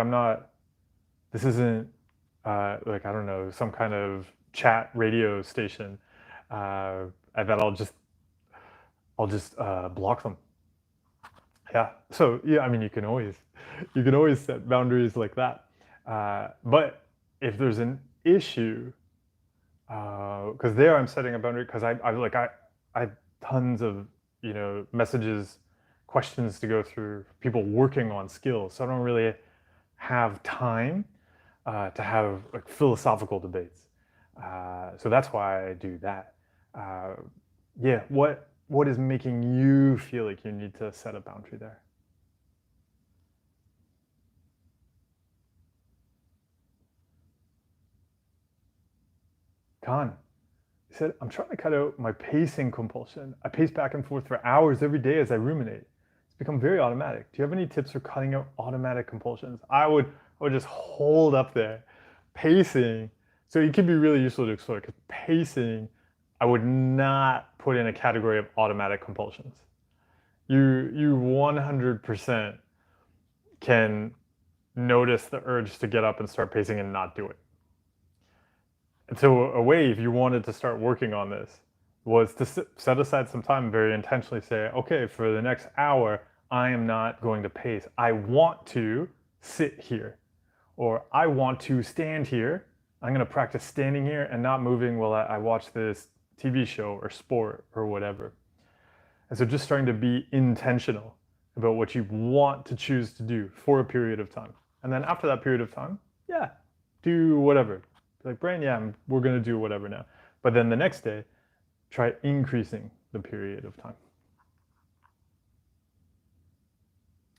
this isn't like, I don't know, some kind of chat radio station, and that I'll just block them. Yeah. So yeah, I mean, you can always set boundaries like that. But if there's an issue, because there I'm setting a boundary because I have tons of messages, questions to go through, people working on skills, so I don't really have time to have like philosophical debates. So that's why I do that. Yeah, what is making you feel like you need to set a boundary there? Khan, he said, I'm trying to cut out my pacing compulsion. I pace back and forth for hours every day as I ruminate. It's become very automatic. Do you have any tips for cutting out automatic compulsions? I would just hold up there. Pacing, so it can be really useful to explore, because pacing, I would not put in a category of automatic compulsions. You 100% can notice the urge to get up and start pacing and not do it. And so a way, if you wanted to start working on this, was to set aside some time, very intentionally say, okay, for the next hour, I am not going to pace. I want to sit here, or I want to stand here. I'm going to practice standing here and not moving while I watch this TV show or sport or whatever. And so just starting to be intentional about what you want to choose to do for a period of time. And then after that period of time, yeah, do whatever. Like, brain, yeah, we're going to do whatever now. But then the next day, try increasing the period of time.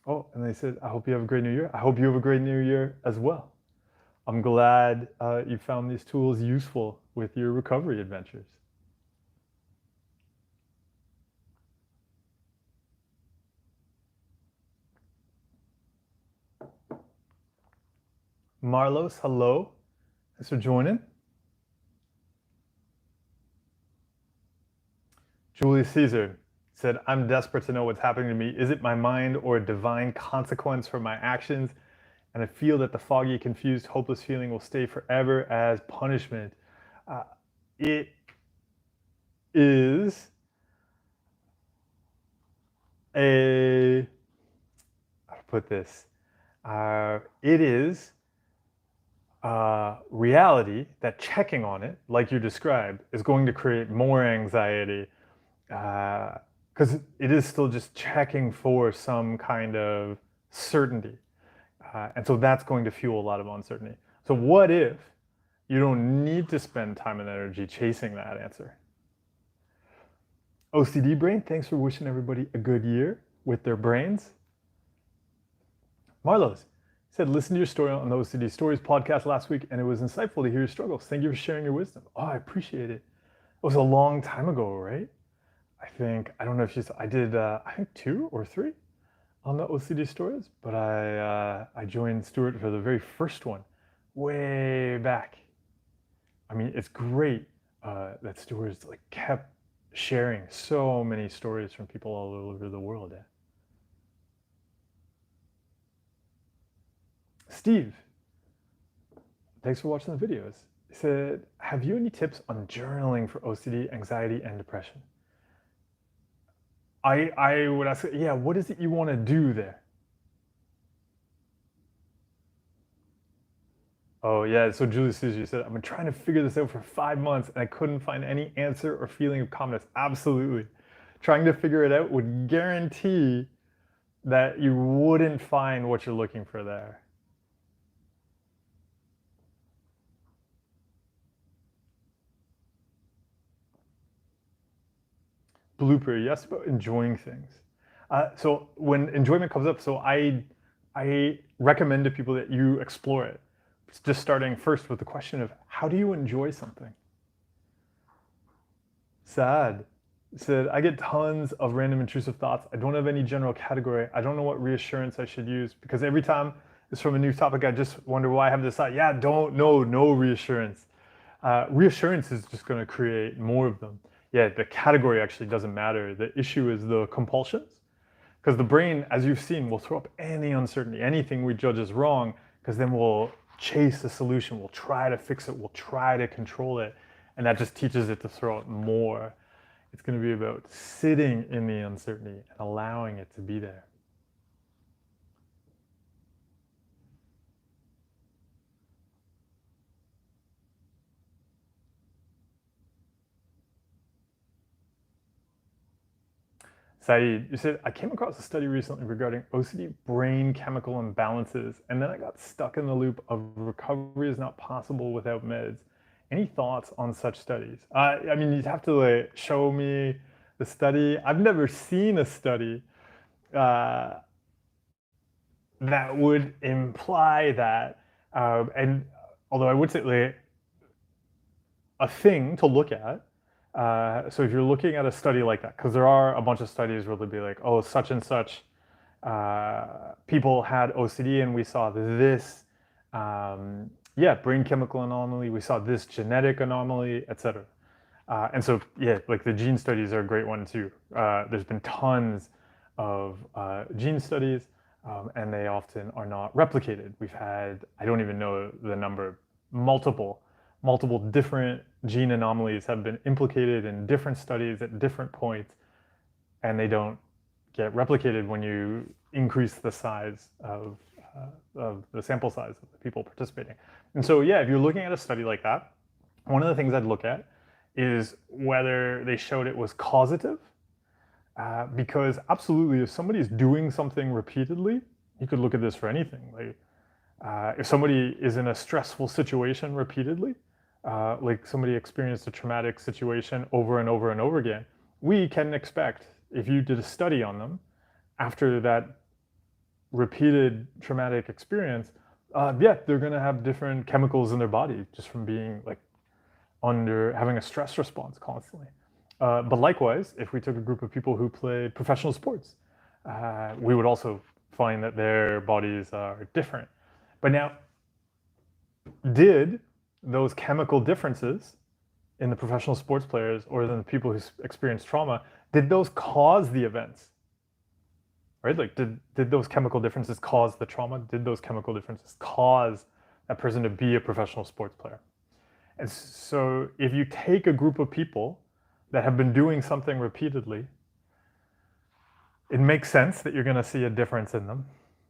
Oh, and they said, I hope you have a great new year. I hope you have a great new year as well. I'm glad you found these tools useful with your recovery adventures. Marlos, hello. Thanks for joining. Julius Caesar said, I'm desperate to know what's happening to me. Is it my mind or a divine consequence for my actions? And I feel that the foggy, confused, hopeless feeling will stay forever as punishment. It is a, how to put this, it is reality that checking on it, like you described, is going to create more anxiety, because it is still just checking for some kind of certainty. And so that's going to fuel a lot of uncertainty. So what if you don't need to spend time and energy chasing that answer? OCD brain, thanks for wishing everybody a good year with their brains. Marlos said, listen to your story on the OCD Stories podcast last week, and it was insightful to hear your struggles. Thank you for sharing your wisdom. Oh, I appreciate it. It was a long time ago, right? I don't know if she's, I did, I think 2 or 3 on the OCD Stories, but I joined Stuart for the very first one, way back. I mean, it's great that Stuart's like kept sharing so many stories from people all over the world. Yeah. Steve, thanks for watching the videos. He said, have you any tips on journaling for OCD, anxiety, and depression? I would ask, yeah, what is it you want to do there? Oh yeah, so Julie Susie said, I've been trying to figure this out for 5 months and I couldn't find any answer or feeling of calmness. Absolutely. Trying to figure it out would guarantee that you wouldn't find what you're looking for there. Blooper, yes, about enjoying things. So when enjoyment comes up, so I recommend to people that you explore it. It's just starting first with the question of how do you enjoy something? Sad. Said, I get tons of random intrusive thoughts. I don't have any general category. I don't know what reassurance I should use because every time it's from a new topic, I just wonder why I have this thought. Yeah, don't, no reassurance. Reassurance is just going to create more of them. Yeah, the category actually doesn't matter. The issue is the compulsions. Because the brain, as you've seen, will throw up any uncertainty, anything we judge as wrong, because then we'll chase the solution, we'll try to fix it, we'll try to control it, and that just teaches it to throw out more. It's going to be about sitting in the uncertainty and allowing it to be there. Saeed, you said, I came across a study recently regarding OCD brain chemical imbalances, and then I got stuck in the loop of recovery is not possible without meds. Any thoughts on such studies? I mean, you'd have to like show me the study. I've never seen a study uh, that would imply that. And although I would say like, a thing to look at. So if you're looking at a study like that, because there are a bunch of studies where they'll be like, oh, such and such people had OCD and we saw this, yeah, brain chemical anomaly, we saw this genetic anomaly, etc. And so, yeah, like the gene studies are a great one too. There's been tons of gene studies, and they often are not replicated. We've had, I don't even know the number, multiple different gene anomalies have been implicated in different studies at different points, and they don't get replicated when you increase the size of the sample size of the people participating. And so, yeah, if you're looking at a study like that, one of the things I'd look at is whether they showed it was causative. Because absolutely, if somebody's doing something repeatedly, you could look at this for anything. Like if somebody is in a stressful situation repeatedly, like somebody experienced a traumatic situation over and over and over again, we can expect, if you did a study on them, after that repeated traumatic experience, yeah, they're going to have different chemicals in their body just from being like having a stress response constantly. But likewise, if we took a group of people who played professional sports, we would also find that their bodies are different. But now, did those chemical differences in the professional sports players or in the people who experienced trauma, did those cause the events? Right? Like, did those chemical differences cause the trauma? Did those chemical differences cause that person to be a professional sports player? And so if you take a group of people that have been doing something repeatedly, it makes sense that you're going to see a difference in them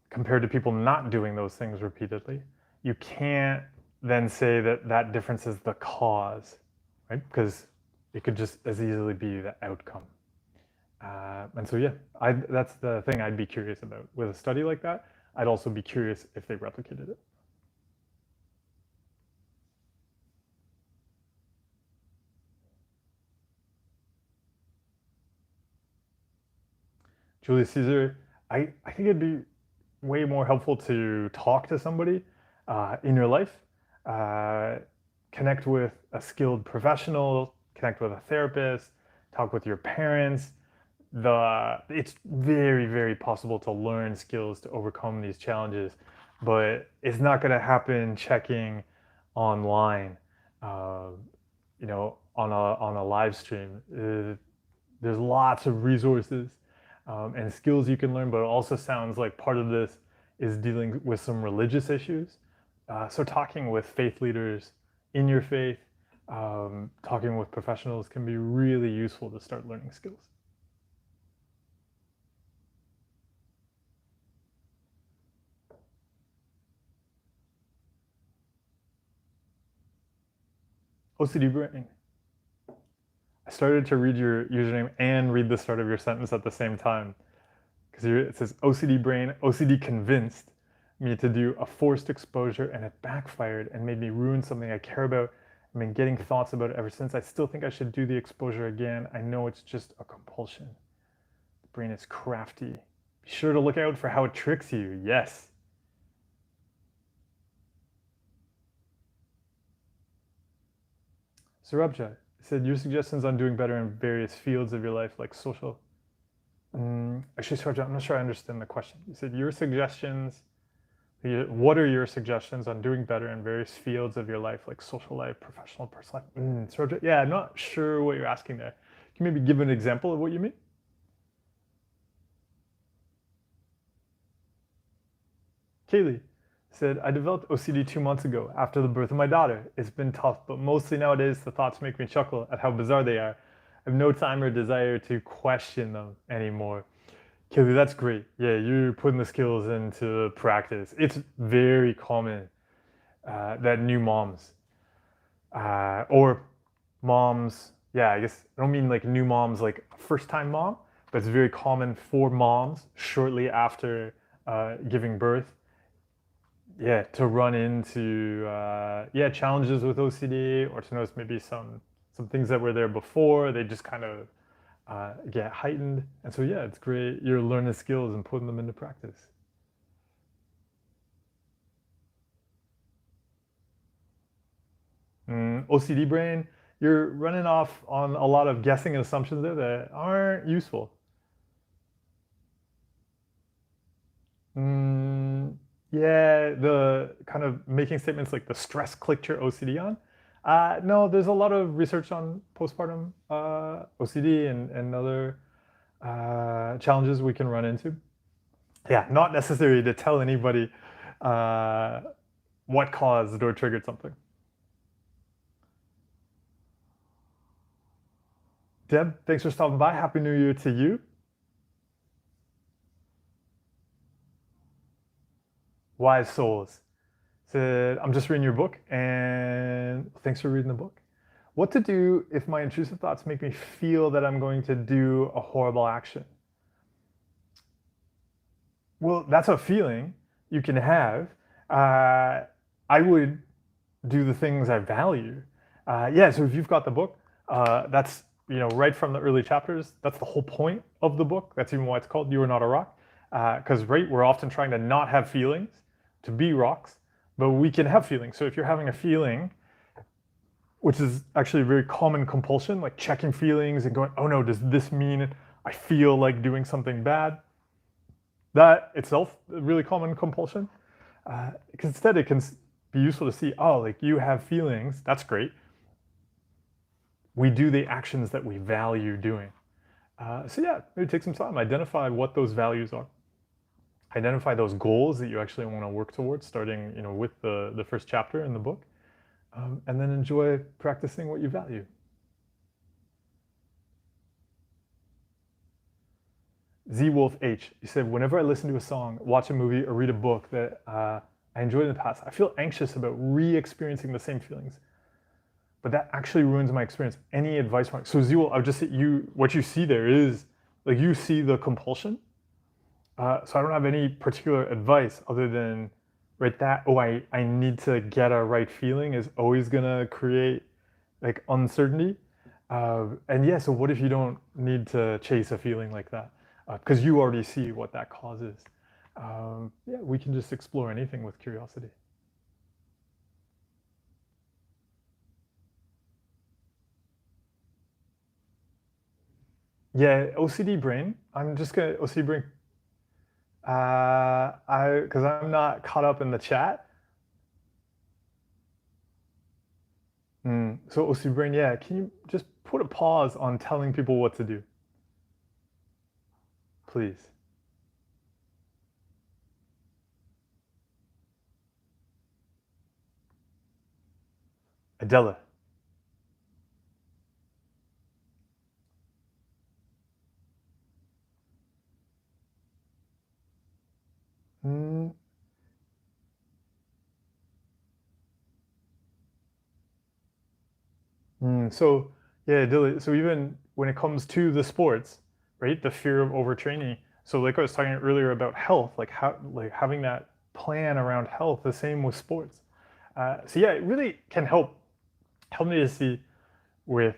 compared to people not doing those things repeatedly. You can't then say that that difference is the cause, right? Because it could just as easily be the outcome. And so, yeah, that's the thing I'd be curious about. With a study like that, I'd also be curious if they replicated it. Julius Caesar, I think it'd be way more helpful to talk to somebody in your life, uh, connect with a skilled professional, connect with a therapist, talk with your parents. It's very, very possible to learn skills to overcome these challenges, but it's not going to happen checking online, uh, on a live stream. There's lots of resources and skills you can learn, but it also sounds like part of this is dealing with some religious issues. So talking with faith leaders in your faith, talking with professionals can be really useful to start learning skills. OCD brain. I started to read your username and read the start of your sentence at the same time because it says OCD brain, OCD convinced me to do a forced exposure and it backfired and made me ruin something I care about. I've been getting thoughts about it ever since. I still think I should do the exposure again. I know it's just a compulsion. The brain is crafty. Be sure to look out for how it tricks you. Yes. Surabja said your suggestions on doing better in various fields of your life, like social. Actually, Surabja, I'm not sure I understand the question. You said your suggestions. What are your suggestions on doing better in various fields of your life, like social life, professional, personal life? Surabja, yeah, I'm not sure what you're asking there. Can you maybe give an example of what you mean? Kaylee said, I developed OCD 2 months ago after the birth of my daughter. It's been tough, but mostly nowadays the thoughts make me chuckle at how bizarre they are. I have no time or desire to question them anymore. Kaylee, that's great. Yeah, you're putting the skills into practice. It's very common that new moms or moms, yeah, I guess I don't mean like new moms like first time mom, but it's very common for moms shortly after giving birth, yeah, to run into challenges with OCD or to notice maybe some things that were there before. They just kind of get heightened, and so yeah, it's great. You're learning skills and putting them into practice. OCD brain, you're running off on a lot of guessing and assumptions there that aren't useful. Mm, yeah, the kind of making statements like the stress clicked your OCD on. No, there's a lot of research on postpartum OCD and other challenges we can run into. Yeah, not necessary to tell anybody uh, what caused or triggered something. Deb, thanks for stopping by. Happy New Year to you. Wise Souls said, I'm just reading your book and thanks for reading the book. What to do if my intrusive thoughts make me feel that I'm going to do a horrible action? Well, that's a feeling you can have. I would do the things I value. Yeah, so if you've got the book, that's right from the early chapters. That's the whole point of the book. That's even why it's called "You Are Not a Rock," because right, we're often trying to not have feelings, to be rocks, but we can have feelings. So if you're having a feeling, which is actually a very common compulsion, like checking feelings and going, "Oh no, does this mean I feel like doing something bad?" That itself, a really common compulsion. Because instead, it can be useful to see, oh, like you have feelings. That's great. We do the actions that we value doing. So yeah, maybe take some time, identify what those values are, identify those goals that you actually want to work towards, starting with the first chapter in the book, and then enjoy practicing what you value. Z Wolf H, you said, whenever I listen to a song, watch a movie, or read a book that I enjoyed in the past, I feel anxious about re-experiencing the same feelings. But that actually ruins my experience. Any advice? So Z Wolf, I would just say what you see there is like you see the compulsion. So I don't have any particular advice other than right that I need to get a right feeling is always gonna create like uncertainty. And yeah, so what if you don't need to chase a feeling like that? Because you already see what that causes. Yeah, we can just explore anything with curiosity. Yeah, OCD brain. I'm just gonna OCD brain. I because I'm not caught up in the chat. So OCD brain. Yeah, can you just put a pause on telling people what to do, please? Adela. Mm, so yeah, Adela. So even when it comes to the sports, right? The fear of overtraining. So like I was talking earlier about health, like how like having that plan around health. The same with sports. So yeah, it really can help me to see with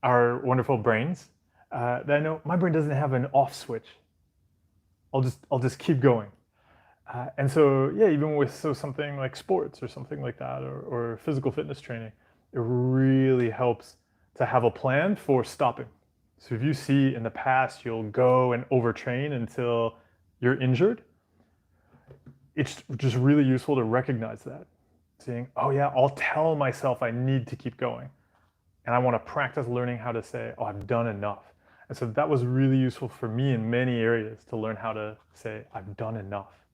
our wonderful brains that I know my brain doesn't have an off switch. I'll just keep going. And so yeah, even with something like sports or something like that, or physical fitness training, it really helps to have a plan for stopping. So if you see in the past you'll go and overtrain until you're injured, it's just really useful to recognize that. Saying, oh yeah, I'll tell myself I need to keep going. And I want to practice learning how to say, oh, I've done enough. And so that was really useful for me in many areas to learn how to say, I've done enough.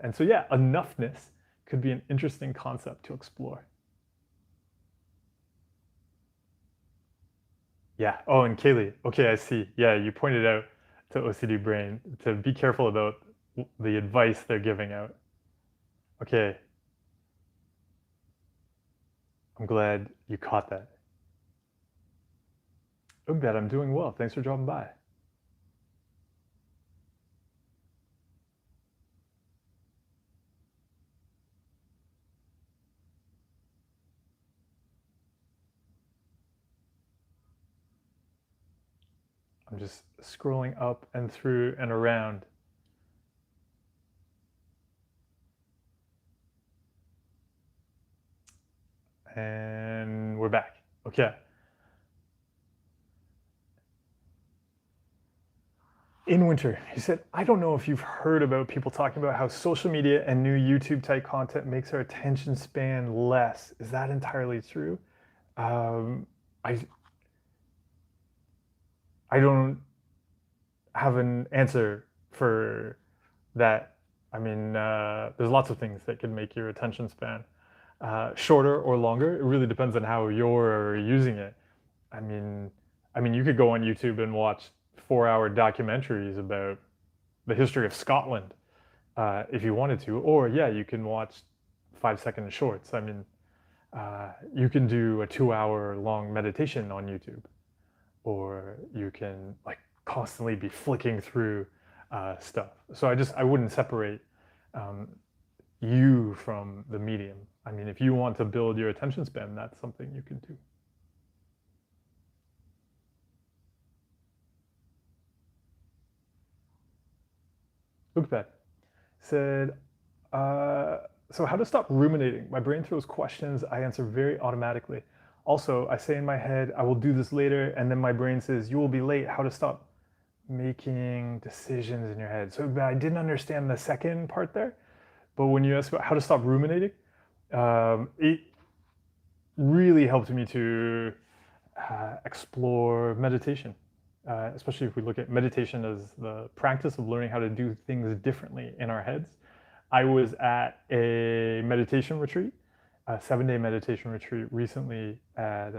And so, yeah, enoughness could be an interesting concept to explore. Yeah. Oh, and Kaylee. Okay, I see. Yeah, you pointed out to OCD Brain to be careful about the advice they're giving out. Okay, I'm glad you caught that. Ugbad, I'm doing well. Thanks for dropping by. I'm just scrolling up and through and around. And we're back. Okay. In winter, he said, I don't know if you've heard about people talking about how social media and new YouTube type content makes our attention span less. Is that entirely true? Um, I I don't have an answer for that. I mean, there's lots of things that can make your attention span shorter or longer. It really depends on how you're using it. I mean, you could go on YouTube and watch 4-hour documentaries about the history of Scotland if you wanted to, or yeah, you can watch 5-second shorts. I mean, you can do a 2-hour long meditation on YouTube, or you can like constantly be flicking through stuff. So I wouldn't separate um, you from the medium. I mean, if you want to build your attention span, that's something you can do. Lookbet said, uh, so how to stop ruminating? My brain throws questions I answer very automatically. Also, I say in my head, I will do this later, and then my brain says, you will be late. How to stop making decisions in your head? So I didn't understand the second part there, but when you asked about how to stop ruminating, it really helped me to explore meditation, especially if we look at meditation as the practice of learning how to do things differently in our heads. I was at a meditation retreat, a 7-day meditation retreat recently at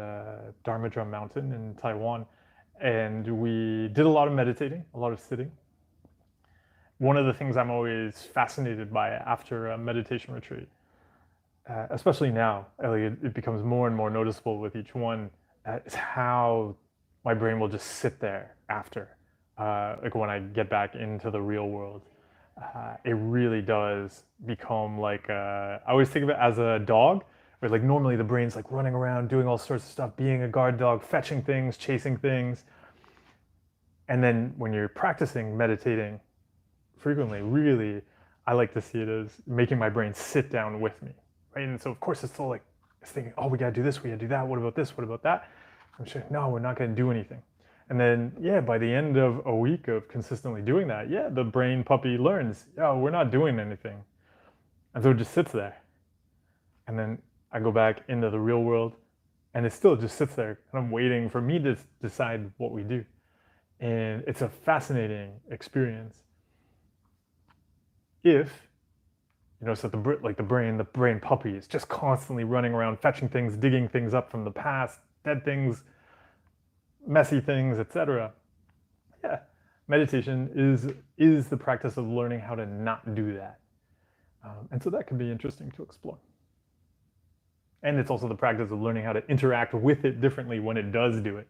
Dharma Drum Mountain in Taiwan. And we did a lot of meditating, a lot of sitting. One of the things I'm always fascinated by after a meditation retreat, especially now, it becomes more and more noticeable with each one, is how my brain will just sit there after, like when I get back into the real world. It really does become like I always think of it as a dog, where like normally the brain's like running around doing all sorts of stuff, being a guard dog, fetching things, chasing things. And then when you're practicing meditating frequently, really, I like to see it as making my brain sit down with me, right? And so of course it's still like it's thinking, oh, we gotta do this, we gotta do that. What about this? What about that? I'm sure, no, we're not gonna do anything. And then yeah, by the end of a week of consistently doing that, yeah, the brain puppy learns, oh, we're not doing anything, and so it just sits there. And then I go back into the real world, and it still just sits there, and I'm waiting for me to decide what we do. And it's a fascinating experience if you notice that the brain puppy is just constantly running around fetching things, digging things up from the past, dead things, messy things, etc. Yeah, meditation is the practice of learning how to not do that, and so that can be interesting to explore. And it's also the practice of learning how to interact with it differently when it does do it.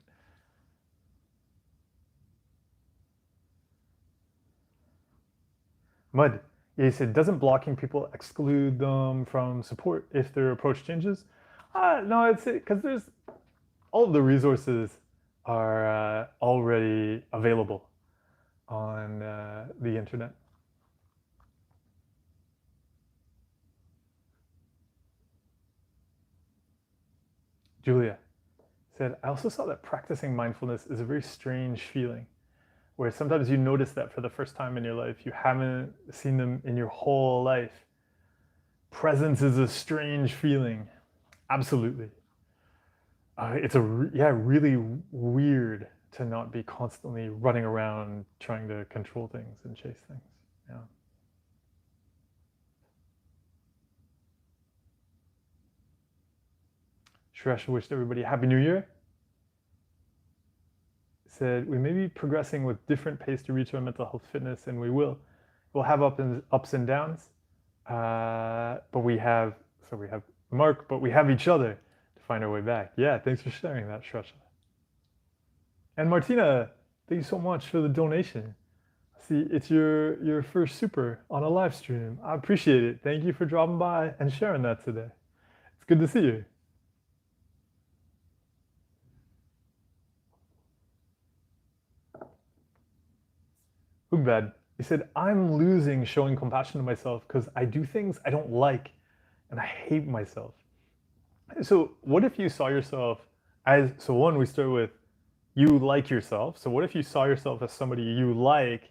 Mud. Yeah, he said, doesn't blocking people exclude them from support if their approach changes? No, it's because there's all of the resources are already available on the internet. Julia said, I also saw that practicing mindfulness is a very strange feeling, where sometimes you notice that for the first time in your life, you haven't seen them in your whole life. Presence is a strange feeling. Absolutely. It's really weird to not be constantly running around trying to control things and chase things. Yeah. Shresh wished everybody a happy new year. Said we may be progressing with different pace to reach our mental health fitness, and we will. We'll have ups and downs, but we have Mark, but we have each other to find our way back. Yeah, thanks for sharing that, Shresh. And Martina, thank you so much for the donation. See, it's your first super on a live stream. I appreciate it. Thank you for dropping by and sharing that today. It's good to see you. Ugbad, he said, I'm losing showing compassion to myself because I do things I don't like and I hate myself. So what if you saw yourself as, so one, we start with you like yourself. So what if you saw yourself as somebody you like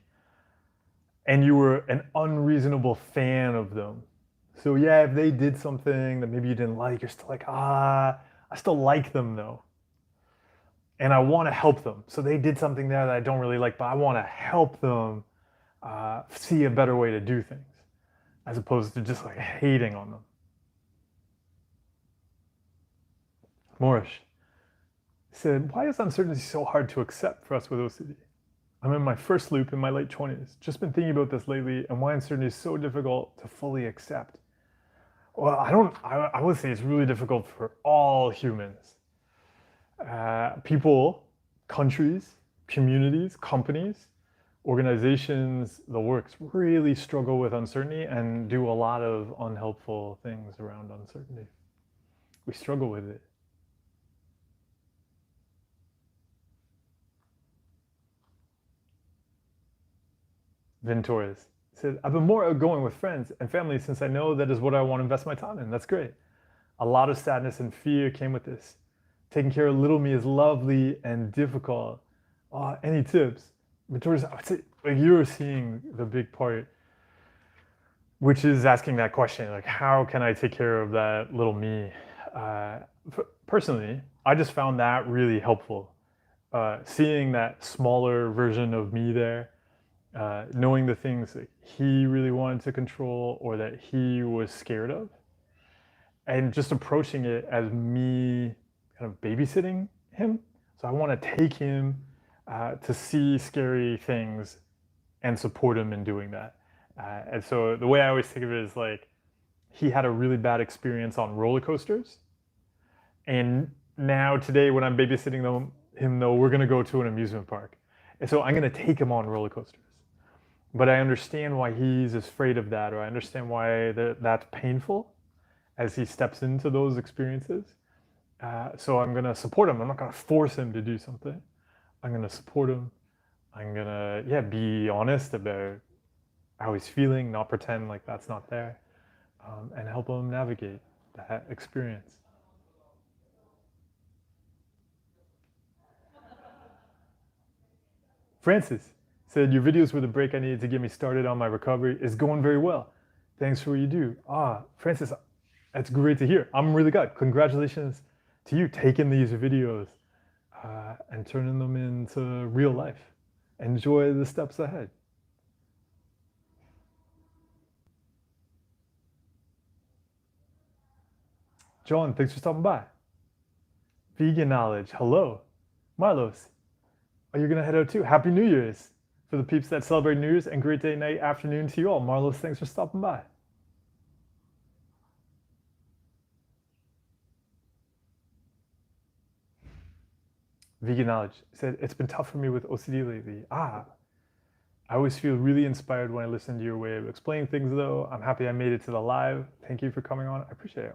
and you were an unreasonable fan of them? So yeah, if they did something that maybe you didn't like, you're still like, I still like them though. And I want to help them. So they did something there that I don't really like, but I want to help them see a better way to do things, as opposed to just like hating on them. Morish said, why is uncertainty so hard to accept for us with OCD? I'm in my first loop in my late 20s. Just been thinking about this lately and why uncertainty is so difficult to fully accept. Well, I would say it's really difficult for all humans. People, countries, communities, companies, organizations, the works really struggle with uncertainty and do a lot of unhelpful things around uncertainty. We struggle with it. Vin Torres said, I've been more outgoing with friends and family since I know that is what I want to invest my time in. That's great. A lot of sadness and fear came with this. Taking care of little me is lovely and difficult. Any tips? Vin Torres, I would say like you're seeing the big part, which is asking that question, like how can I take care of that little me? Personally, I just found that really helpful. Seeing that smaller version of me there, knowing the things that he really wanted to control or that he was scared of, and just approaching it as me kind of babysitting him. So I want to take him to see scary things and support him in doing that. And so the way I always think of it is like he had a really bad experience on roller coasters, and now today when I'm babysitting him, though, we're going to go to an amusement park, and so I'm going to take him on roller coasters. But I understand why he's afraid of that, or I understand why that's painful as he steps into those experiences. So I'm going to support him. I'm not going to force him to do something. I'm going to support him. I'm going to, be honest about how he's feeling, not pretend like that's not there, and help him navigate that experience. Francis said, your videos were the break I needed to get me started on my recovery. Is going very well. Thanks for what you do. Francis, that's great to hear. I'm really glad. Congratulations to you taking these videos and turning them into real life. Enjoy the steps ahead. John, thanks for stopping by. Vegan Knowledge, hello. Marlos, are you going to head out too? Happy New Year's for the peeps that celebrate New Year's, and great day, night, afternoon to you all. Marlos, thanks for stopping by. Vegan Knowledge said, it's been tough for me with OCD lately. I always feel really inspired when I listen to your way of explaining things, though. I'm happy I made it to the live. Thank you for coming on. I appreciate it.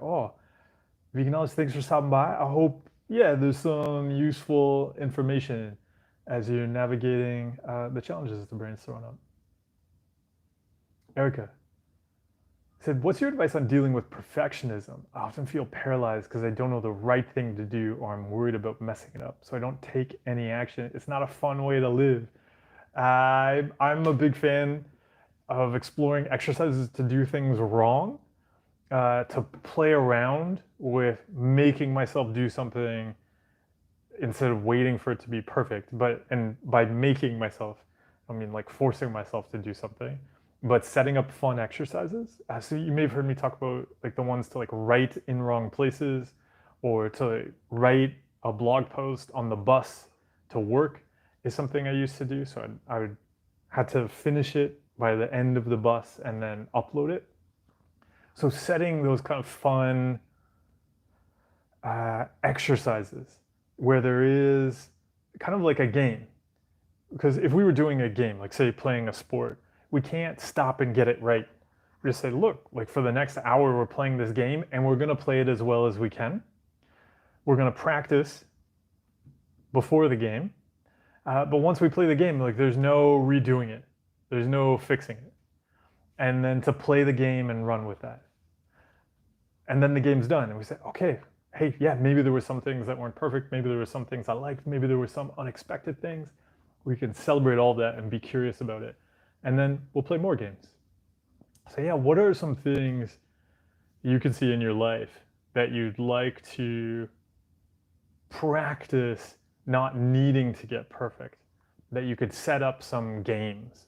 Vegan Knowledge, thanks for stopping by. I hope, there's some useful information as you're navigating the challenges the brain's throwing up. Erica said, what's your advice on dealing with perfectionism? I often feel paralyzed because I don't know the right thing to do, or I'm worried about messing it up, so I don't take any action. It's not a fun way to live. I'm a big fan of exploring exercises to do things wrong, to play around with making myself do something instead of waiting for it to be perfect. And by making myself, I mean like forcing myself to do something, but setting up fun exercises. So you may have heard me talk about like the ones to like write in wrong places, or to write a blog post on the bus to work is something I used to do. So I would had to finish it by the end of the bus and then upload it. So setting those kind of fun exercises where there is kind of like a game. Because if we were doing a game, like say playing a sport, we can't stop and get it right. We just say, look, like for the next hour we're playing this game and we're gonna play it as well as we can. We're gonna practice before the game. But once we play the game, like there's no redoing it. There's no fixing it. And then to play the game and run with that. And then the game's done and we say, okay, hey, maybe there were some things that weren't perfect. Maybe there were some things I liked. Maybe there were some unexpected things. We can celebrate all that and be curious about it. And then we'll play more games. So what are some things you can see in your life that you'd like to practice not needing to get perfect, that you could set up some games?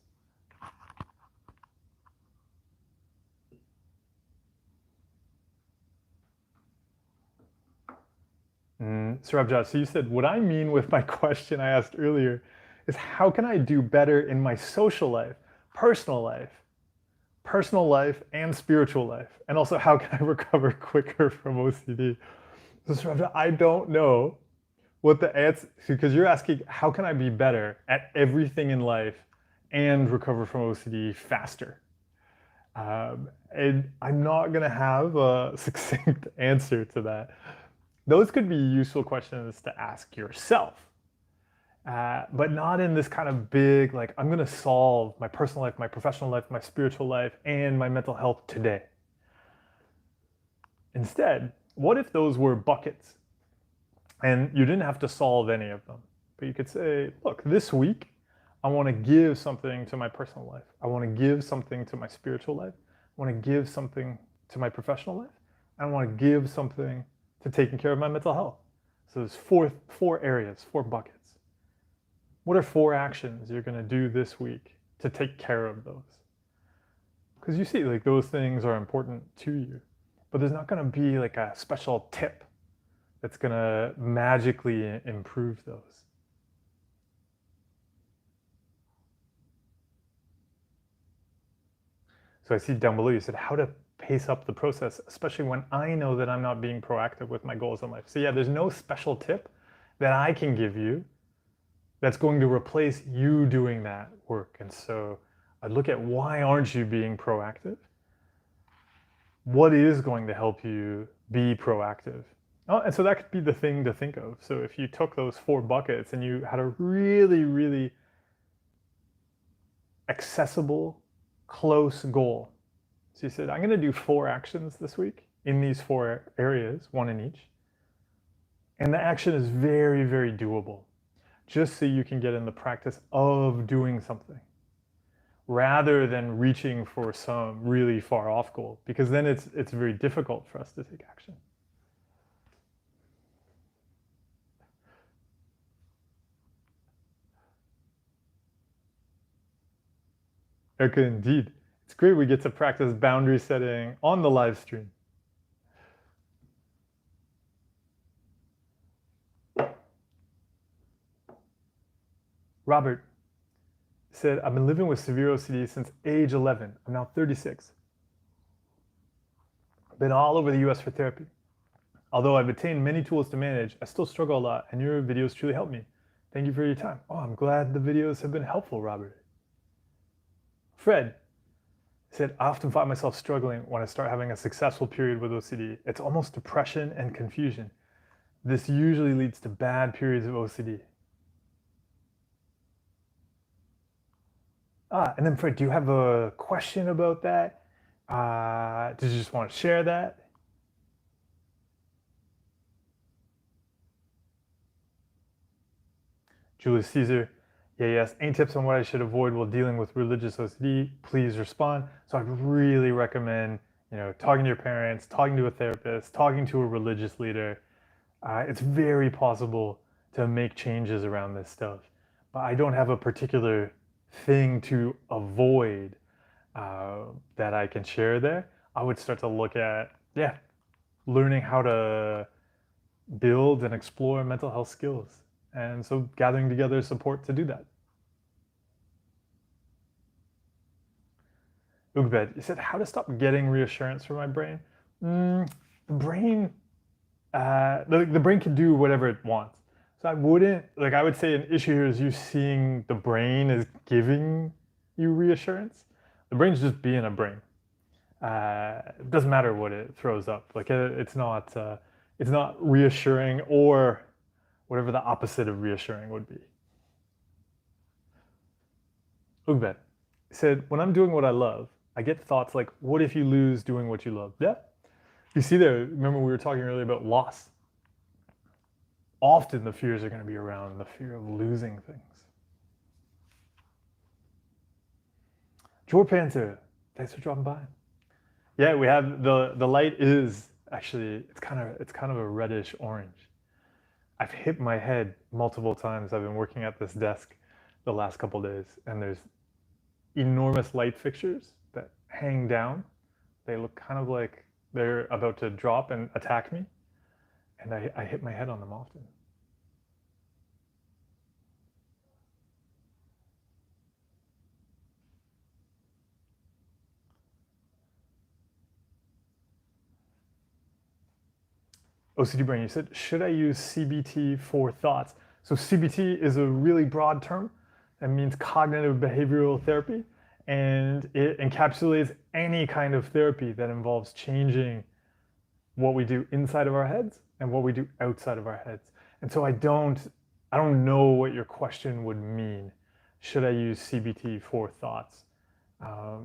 Surabjot, so you said, what I mean with my question I asked earlier is how can I do better in my social life, personal life and spiritual life? And also how can I recover quicker from OCD? So Surabjot, I don't know what the answer, because you're asking how can I be better at everything in life and recover from OCD faster? And I'm not gonna have a succinct answer to that. Those could be useful questions to ask yourself, but not in this kind of big, like, I'm gonna solve my personal life, my professional life, my spiritual life, and my mental health today. Instead, what if those were buckets and you didn't have to solve any of them, but you could say, look, this week, I wanna give something to my personal life. I wanna give something to my spiritual life. I wanna give something to my professional life. I wanna give something to taking care of my mental health. So there's four areas, 4 buckets. What are 4 actions you're gonna do this week to take care of those? Because you see, like, those things are important to you, but there's not gonna be like a special tip that's gonna magically improve those. So I see down below you said how to pace up the process, especially when I know that I'm not being proactive with my goals in life. So there's no special tip that I can give you that's going to replace you doing that work. And so I'd look at, why aren't you being proactive? What is going to help you be proactive? And so that could be the thing to think of. So if you took those 4 buckets and you had a really, really accessible close goal. So you said, I'm going to do 4 actions this week in these 4 areas, 1 in each. And the action is very, very doable, just so you can get in the practice of doing something rather than reaching for some really far off goal, because then it's very difficult for us to take action. Erica, indeed. It's great we get to practice boundary setting on the live stream. Robert said, I've been living with severe OCD since age 11. I'm now 36. I've been all over the US for therapy. Although I've attained many tools to manage, I still struggle a lot, and your videos truly help me. Thank you for your time. Oh, I'm glad the videos have been helpful, Robert. Fred said, I often find myself struggling when I start having a successful period with OCD. It's almost depression and confusion. This usually leads to bad periods of OCD. And then Fred, do you have a question about that? Did you just want to share that? Julius Caesar, yeah, yes. Any tips on what I should avoid while dealing with religious OCD? Please respond. So I'd really recommend, talking to your parents, talking to a therapist, talking to a religious leader. It's very possible to make changes around this stuff, but I don't have a particular thing to avoid that I can share there. I would start to look at, learning how to build and explore mental health skills. And so gathering together support to do that. Ugbed, you said, how to stop getting reassurance from my brain? The brain, the brain can do whatever it wants. So I would say an issue here is you seeing the brain is giving you reassurance. The brain's just being a brain. It doesn't matter what it throws up. It's not reassuring or whatever the opposite of reassuring would be. Ugbet said, when I'm doing what I love, I get thoughts like, what if you lose doing what you love? Yeah. You see there, remember we were talking earlier about loss. Often the fears are going to be around the fear of losing things. Jor Panther, thanks for dropping by. Yeah, we have the light is actually, it's kind of a reddish orange. I've hit my head multiple times. I've been working at this desk the last couple days, and there's enormous light fixtures that hang down. They look kind of like they're about to drop and attack me, and I hit my head on them often. OCD Brain, you said, should I use CBT for thoughts? So CBT is a really broad term. That means cognitive behavioral therapy, and it encapsulates any kind of therapy that involves changing what we do inside of our heads and what we do outside of our heads. And so I don't know what your question would mean. Should I use CBT for thoughts? I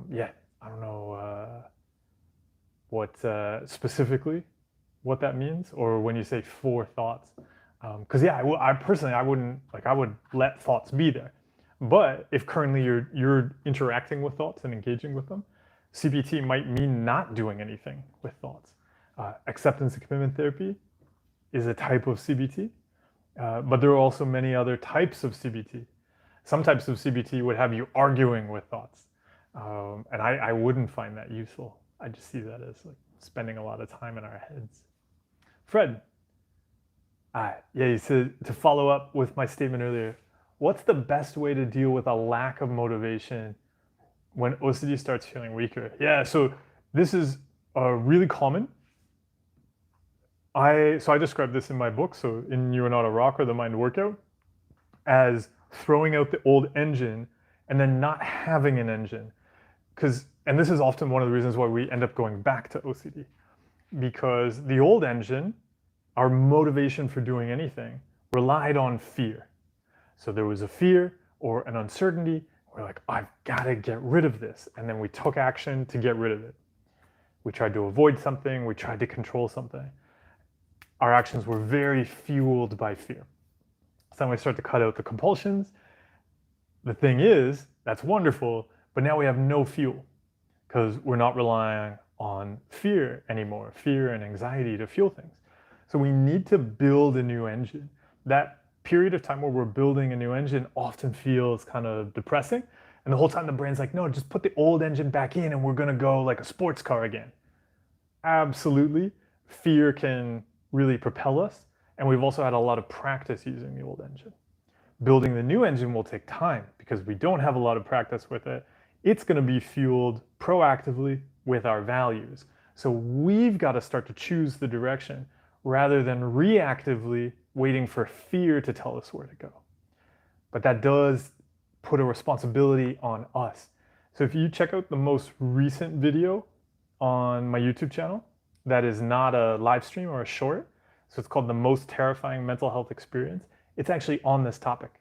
don't know what specifically what that means, or when you say for thoughts, because I personally I would let thoughts be there, but if currently you're interacting with thoughts and engaging with them, CBT might mean not doing anything with thoughts. Acceptance and commitment therapy is a type of CBT, but there are also many other types of CBT. Some types of CBT would have you arguing with thoughts, and I wouldn't find that useful. I just see that as like spending a lot of time in our heads. Fred, you said, to follow up with my statement earlier, what's the best way to deal with a lack of motivation when OCD starts feeling weaker? Yeah, so this is really common. I describe this in my book, so in You Are Not a Rock or The Mind Workout, as throwing out the old engine and then not having an engine. And this is often one of the reasons why we end up going back to OCD. Because the old engine, our motivation for doing anything, relied on fear. So there was a fear or an uncertainty We're like, I've got to get rid of this. And then we took action to get rid of it. We tried to avoid something. We tried to control something. Our actions were very fueled by fear. So then we start to cut out the compulsions. The thing is, that's wonderful, but now we have no fuel because we're not relying on fear anymore, fear and anxiety to fuel things. So we need to build a new engine. That period of time where we're building a new engine often feels kind of depressing. And the whole time the brain's like, no, just put the old engine back in and we're gonna go like a sports car again. Absolutely. Fear can really propel us. And we've also had a lot of practice using the old engine. Building the new engine will take time because we don't have a lot of practice with it. It's going to be fueled proactively with our values. So we've got to start to choose the direction rather than reactively waiting for fear to tell us where to go. But that does put a responsibility on us. So if you check out the most recent video on my YouTube channel, that is not a live stream or a short, so it's called The Most Terrifying Mental Health Experience. It's actually on this topic.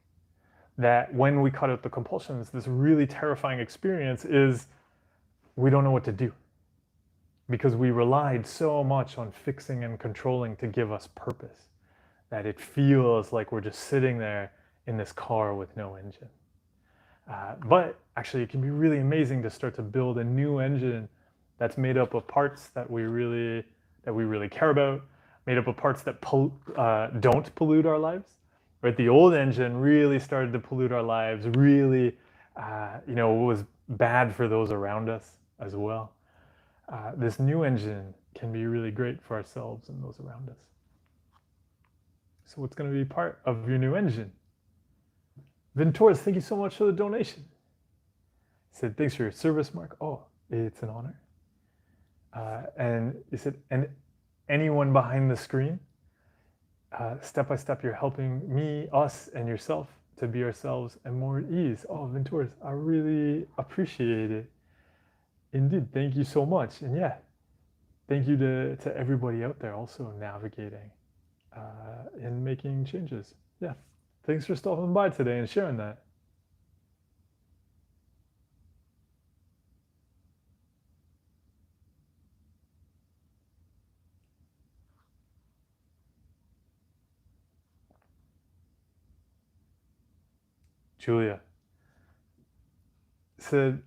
That when we cut out the compulsions, this really terrifying experience is we don't know what to do because we relied so much on fixing and controlling to give us purpose that it feels like we're just sitting there in this car with no engine. But actually, it can be really amazing to start to build a new engine that's made up of parts that we really care about, made up of parts that don't pollute our lives. Right, the old engine really started to pollute our lives. Really, was bad for those around us as well. This new engine can be really great for ourselves and those around us. So, what's going to be part of your new engine? Venturas, thank you so much for the donation. He said, thanks for your service, Mark. Oh, it's an honor. And he said, and anyone behind the screen, step by step, you're helping me, us, and yourself to be ourselves and more at ease. Oh, Venturas, I really appreciate it. Indeed, thank you so much. And yeah, thank you to everybody out there also navigating and making changes. Yeah, thanks for stopping by today and sharing that. Julia said,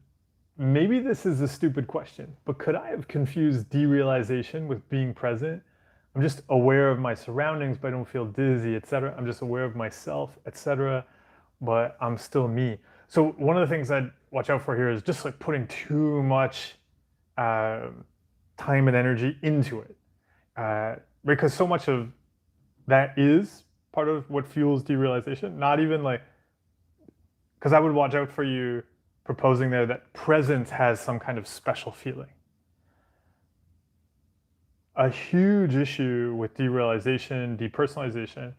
maybe this is a stupid question, but could I have confused derealization with being present? I'm just aware of my surroundings, but I don't feel dizzy, etc. I'm just aware of myself, etc. But I'm still me. So one of the things I'd watch out for here is just like putting too much time and energy into it, because so much of that is part of what fuels derealization. Not even like, because I would watch out for you proposing there that presence has some kind of special feeling. A huge issue with derealization, depersonalization,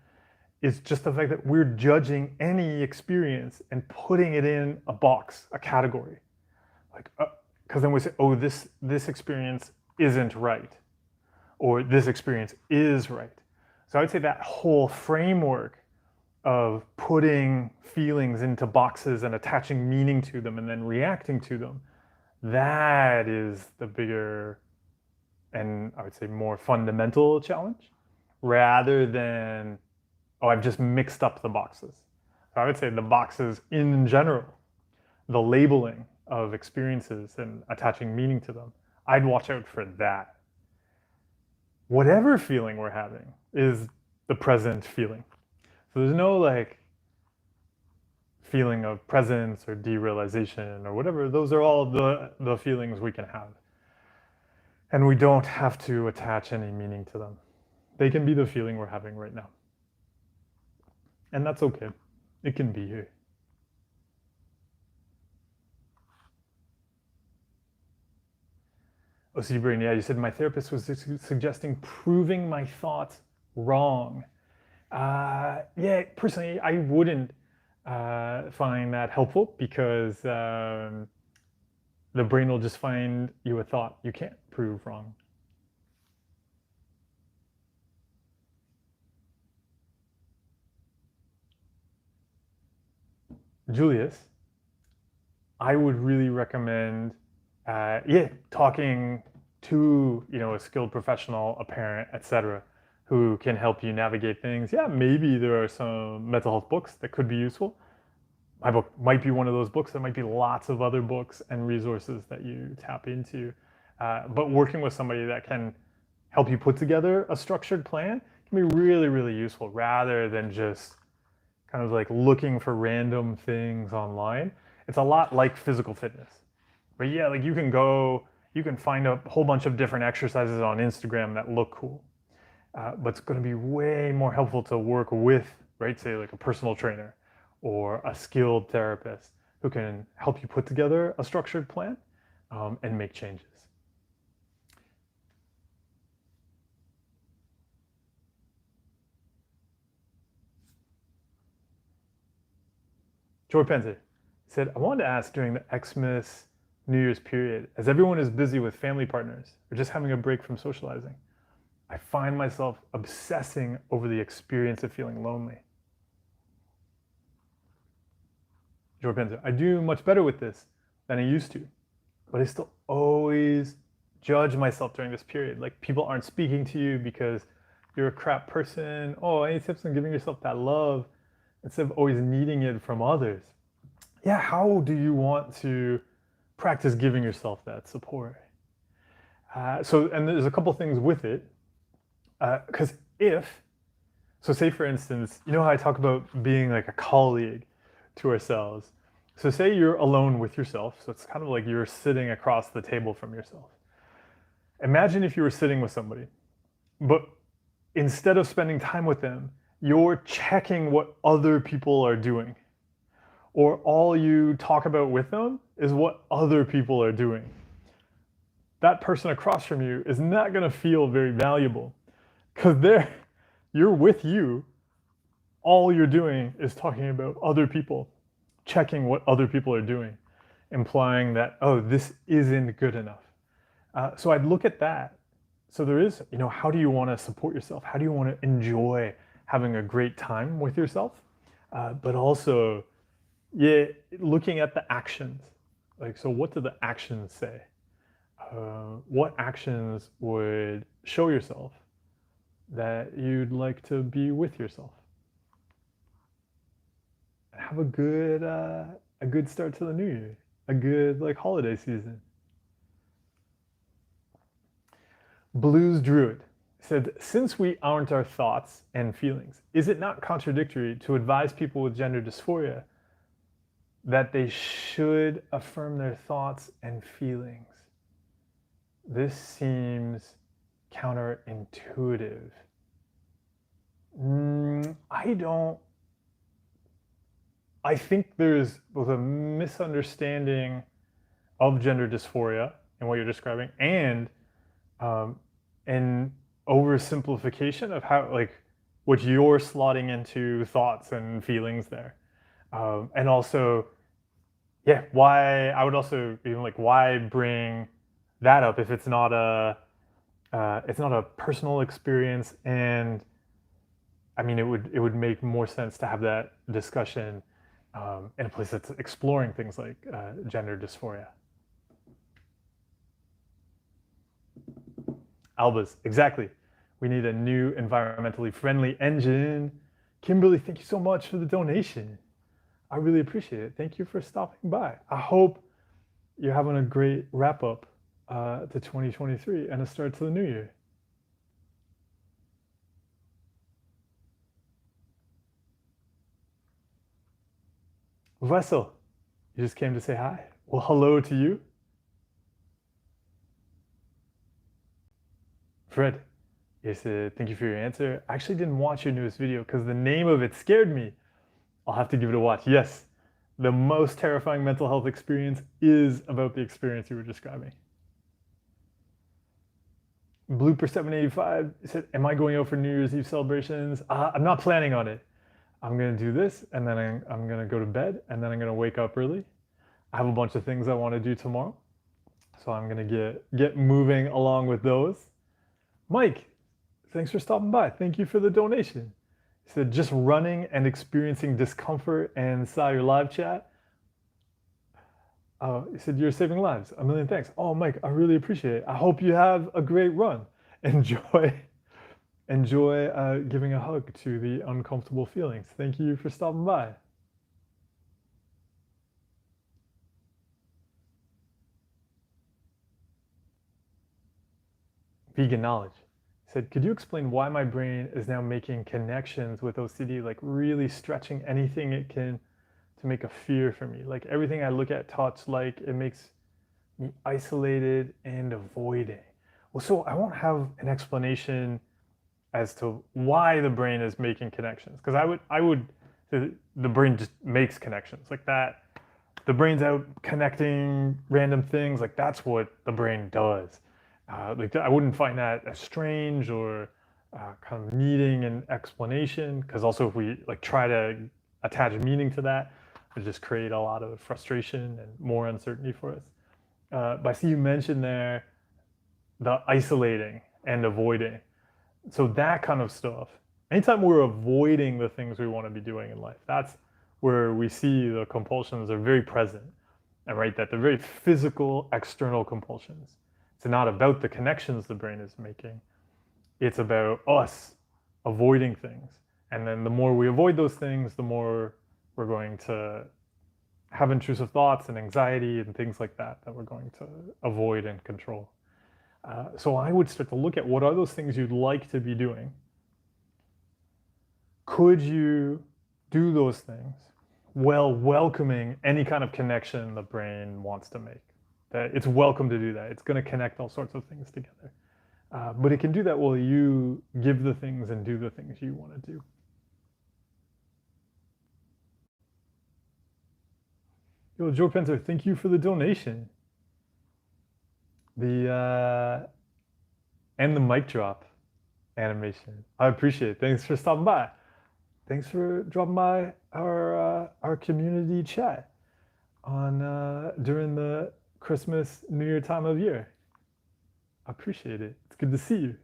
is just the fact that we're judging any experience and putting it in a box, a category. Like, because then we say, oh, this experience isn't right, or this experience is right. So I would say that whole framework of putting feelings into boxes and attaching meaning to them and then reacting to them, that is the bigger and I would say more fundamental challenge, rather than, oh, I've just mixed up the boxes. So I would say the boxes in general, the labeling of experiences and attaching meaning to them, I'd watch out for that. Whatever feeling we're having is the present feeling. So there's no like feeling of presence or derealization or whatever. Those are all the feelings we can have. And we don't have to attach any meaning to them. They can be the feeling we're having right now. And that's okay. It can be here. OCD Brain, yeah, you said my therapist was suggesting proving my thoughts wrong. Yeah, personally, I wouldn't find that helpful because the brain will just find you a thought you can't prove wrong. Julius, I would really recommend, yeah, talking to a skilled professional, a parent, etc., who can help you navigate things. Yeah, maybe there are some mental health books that could be useful. My book might be one of those books. There might be lots of other books and resources that you tap into. But working with somebody that can help you put together a structured plan can be really, really useful rather than just kind of like looking for random things online. It's a lot like physical fitness. But yeah, like you can find a whole bunch of different exercises on Instagram that look cool. But it's going to be way more helpful to work with, right, say like a personal trainer or a skilled therapist who can help you put together a structured plan and make changes. Joy Penzer said, I wanted to ask during the Xmas New Year's period, as everyone is busy with family partners or just having a break from socializing, I find myself obsessing over the experience of feeling lonely. Joy Penzer, I do much better with this than I used to, but I still always judge myself during this period. Like people aren't speaking to you because you're a crap person. Oh, any tips on giving yourself that love instead of always needing it from others? Yeah, how do you want to practice giving yourself that support? And there's a couple things with it. Because say for instance, you know how I talk about being like a colleague to ourselves. So say you're alone with yourself. So it's kind of like you're sitting across the table from yourself. Imagine if you were sitting with somebody, but instead of spending time with them, you're checking what other people are doing. Or all you talk about with them is what other people are doing. That person across from you is not going to feel very valuable because you're with you. All you're doing is talking about other people, checking what other people are doing, implying that, oh, this isn't good enough. So I'd look at that. So there is, how do you want to support yourself? How do you want to enjoy having a great time with yourself? But also, yeah, looking at the actions. Like, so what do the actions say? What actions would show yourself that you'd like to be with yourself? Have a good start to the new year, a good like holiday season. Blues Druid said, since we aren't our thoughts and feelings, is it not contradictory to advise people with gender dysphoria that they should affirm their thoughts and feelings? This seems counterintuitive. I think there's both a misunderstanding of gender dysphoria and what you're describing and an oversimplification of how, like, what you're slotting into thoughts and feelings there. And also, yeah, why I would also even like, why bring that up if it's not a personal experience? And I mean, it would make more sense to have that discussion in a place that's exploring things like gender dysphoria. Albas, exactly. We need a new environmentally friendly engine. Kimberly, thank you so much for the donation. I really appreciate it. Thank you for stopping by. I hope you're having a great wrap up to 2023 and a start to the new year. Vessel, you just came to say hi. Well, hello to you. Fred, yes, thank you for your answer. I actually didn't watch your newest video because the name of it scared me. I'll have to give it a watch. Yes, the most terrifying mental health experience is about the experience you were describing. Blooper 785 said, am I going out for New Year's Eve celebrations? I'm not planning on it. I'm going to do this, and then I'm going to go to bed, and then I'm going to wake up early. I have a bunch of things I want to do tomorrow, so I'm going to get moving along with those. Mike, thanks for stopping by. Thank you for the donation. He said, just running and experiencing discomfort and saw your live chat. He said, "You're saving lives. A million thanks." Oh, Mike, I really appreciate it. I hope you have a great run. Enjoy, enjoy giving a hug to the uncomfortable feelings. Thank you for stopping by. Vegan knowledge. He said, "Could you explain why my brain is now making connections with OCD, like really stretching anything it can to make a fear for me? Like everything I look at, touch, like it makes me isolated and avoiding." Well, so I won't have an explanation as to why the brain is making connections, because I would the brain just makes connections like that. The brain's out connecting random things, like that's what the brain does. Like I wouldn't find that as strange or kind of needing an explanation, because also if we like try to attach meaning to that, it just create a lot of frustration and more uncertainty for us. But I see you mentioned there the isolating and avoiding. So that kind of stuff. Anytime we're avoiding the things we want to be doing in life, that's where we see the compulsions are very present. And right, that they're very physical, external compulsions. It's not about the connections the brain is making. It's about us avoiding things. And then the more we avoid those things, the more we're going to have intrusive thoughts and anxiety and things like that that we're going to avoid and control. So I would start to look at what are those things you'd like to be doing. Could you do those things while welcoming any kind of connection the brain wants to make? That it's welcome to do that. It's going to connect all sorts of things together. But it can do that while you give the things and do the things you want to do. Yo, Joe Penzer, thank you for the donation. And the mic drop animation. I appreciate it. Thanks for stopping by. Thanks for dropping by our community chat on during the Christmas, New Year time of year. I appreciate it. It's good to see you.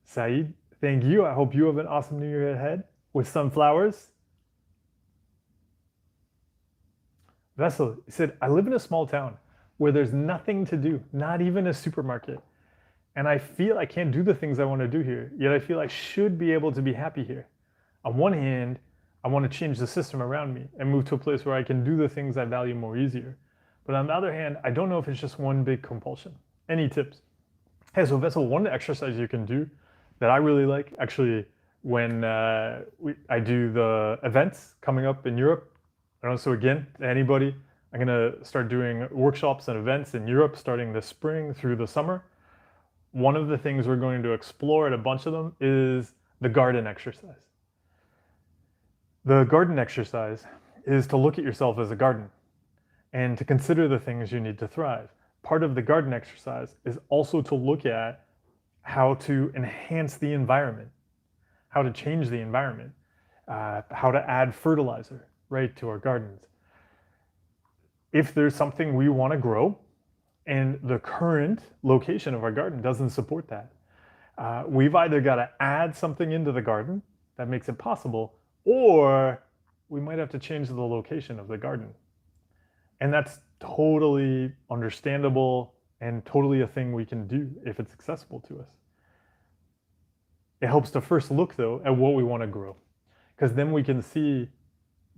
Saeed, thank you. I hope you have an awesome New Year ahead with sunflowers. Vessel said, "I live in a small town where there's nothing to do, not even a supermarket. And I feel I can't do the things I want to do here, yet I feel I should be able to be happy here. On one hand, I want to change the system around me and move to a place where I can do the things I value more easier. But on the other hand, I don't know if it's just one big compulsion. Any tips?" Hey, so Vessel, one exercise you can do that I really like, actually, when I do the events coming up in Europe. And also, again, anybody, I'm going to start doing workshops and events in Europe starting this spring through the summer. One of the things we're going to explore at a bunch of them is the garden exercise. The garden exercise is to look at yourself as a garden and to consider the things you need to thrive. Part of the garden exercise is also to look at how to enhance the environment, how to change the environment, how to add fertilizer, right, to our gardens. If there's something we want to grow and the current location of our garden doesn't support that, we've either got to add something into the garden that makes it possible, or we might have to change the location of the garden. And that's totally understandable and totally a thing we can do if it's accessible to us. It helps to first look, though, at what we want to grow, because then we can see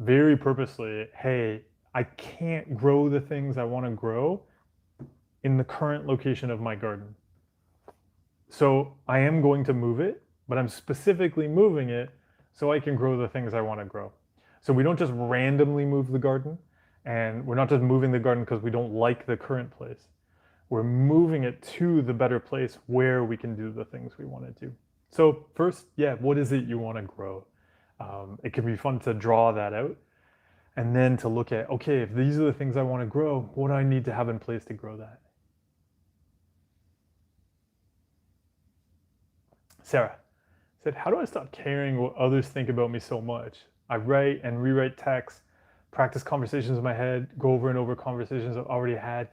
very purposely, hey, I can't grow the things I want to grow in the current location of my garden. So I am going to move it, but I'm specifically moving it so I can grow the things I want to grow. So we don't just randomly move the garden, and we're not just moving the garden because we don't like the current place. We're moving it to the better place where we can do the things we want to do. So first, yeah, what is it you want to grow? It can be fun to draw that out, and then to look at, okay, if these are the things I want to grow, what do I need to have in place to grow that? Sarah said, "How do I stop caring what others think about me so much? I write and rewrite texts, practice conversations in my head, go over and over conversations I've already had."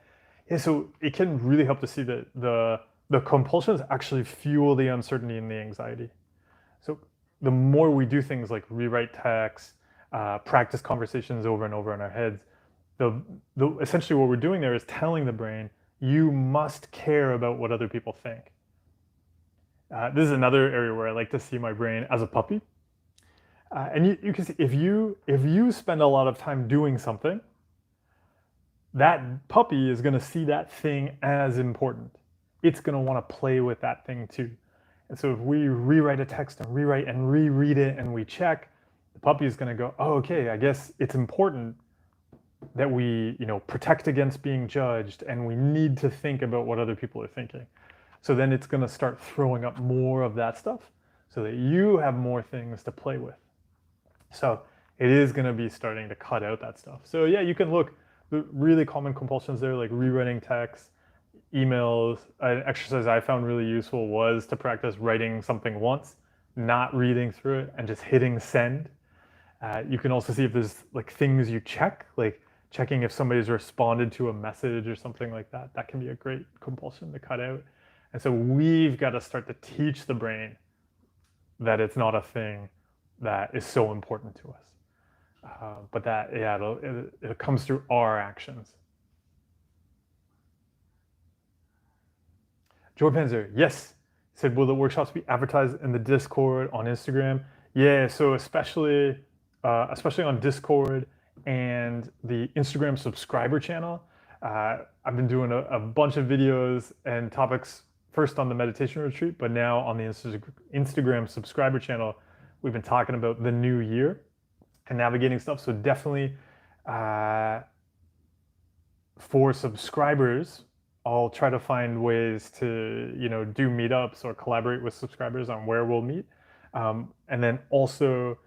Yeah, so it can really help to see that the compulsions actually fuel the uncertainty and the anxiety. So the more we do things like rewrite texts, practice conversations over and over in our heads. Essentially what we're doing there is telling the brain, you must care about what other people think. This is another area where I like to see my brain as a puppy. And you can see if you spend a lot of time doing something, that puppy is going to see that thing as important. It's going to want to play with that thing too. And so if we rewrite a text and rewrite and reread it and we check, the puppy is going to go, oh, okay, I guess it's important that we, protect against being judged, and we need to think about what other people are thinking. So then it's going to start throwing up more of that stuff so that you have more things to play with. So it is going to be starting to cut out that stuff. So yeah, you can look, the really common compulsions there, like rewriting text, emails. An exercise I found really useful was to practice writing something once, not reading through it, and just hitting send. You can also see if there's like things you check, like checking if somebody's responded to a message or something like that. That can be a great compulsion to cut out. And so we've got to start to teach the brain that it's not a thing that is so important to us. But that, yeah, it comes through our actions. Joe Panzer, yes. He said, will the workshops be advertised in the Discord, on Instagram? Yeah, so especially on Discord and the Instagram subscriber channel. I've been doing a bunch of videos and topics, first on the meditation retreat, but now on the Instagram subscriber channel, we've been talking about the new year and navigating stuff. So definitely for subscribers, I'll try to find ways to, do meetups or collaborate with subscribers on where we'll meet. And then also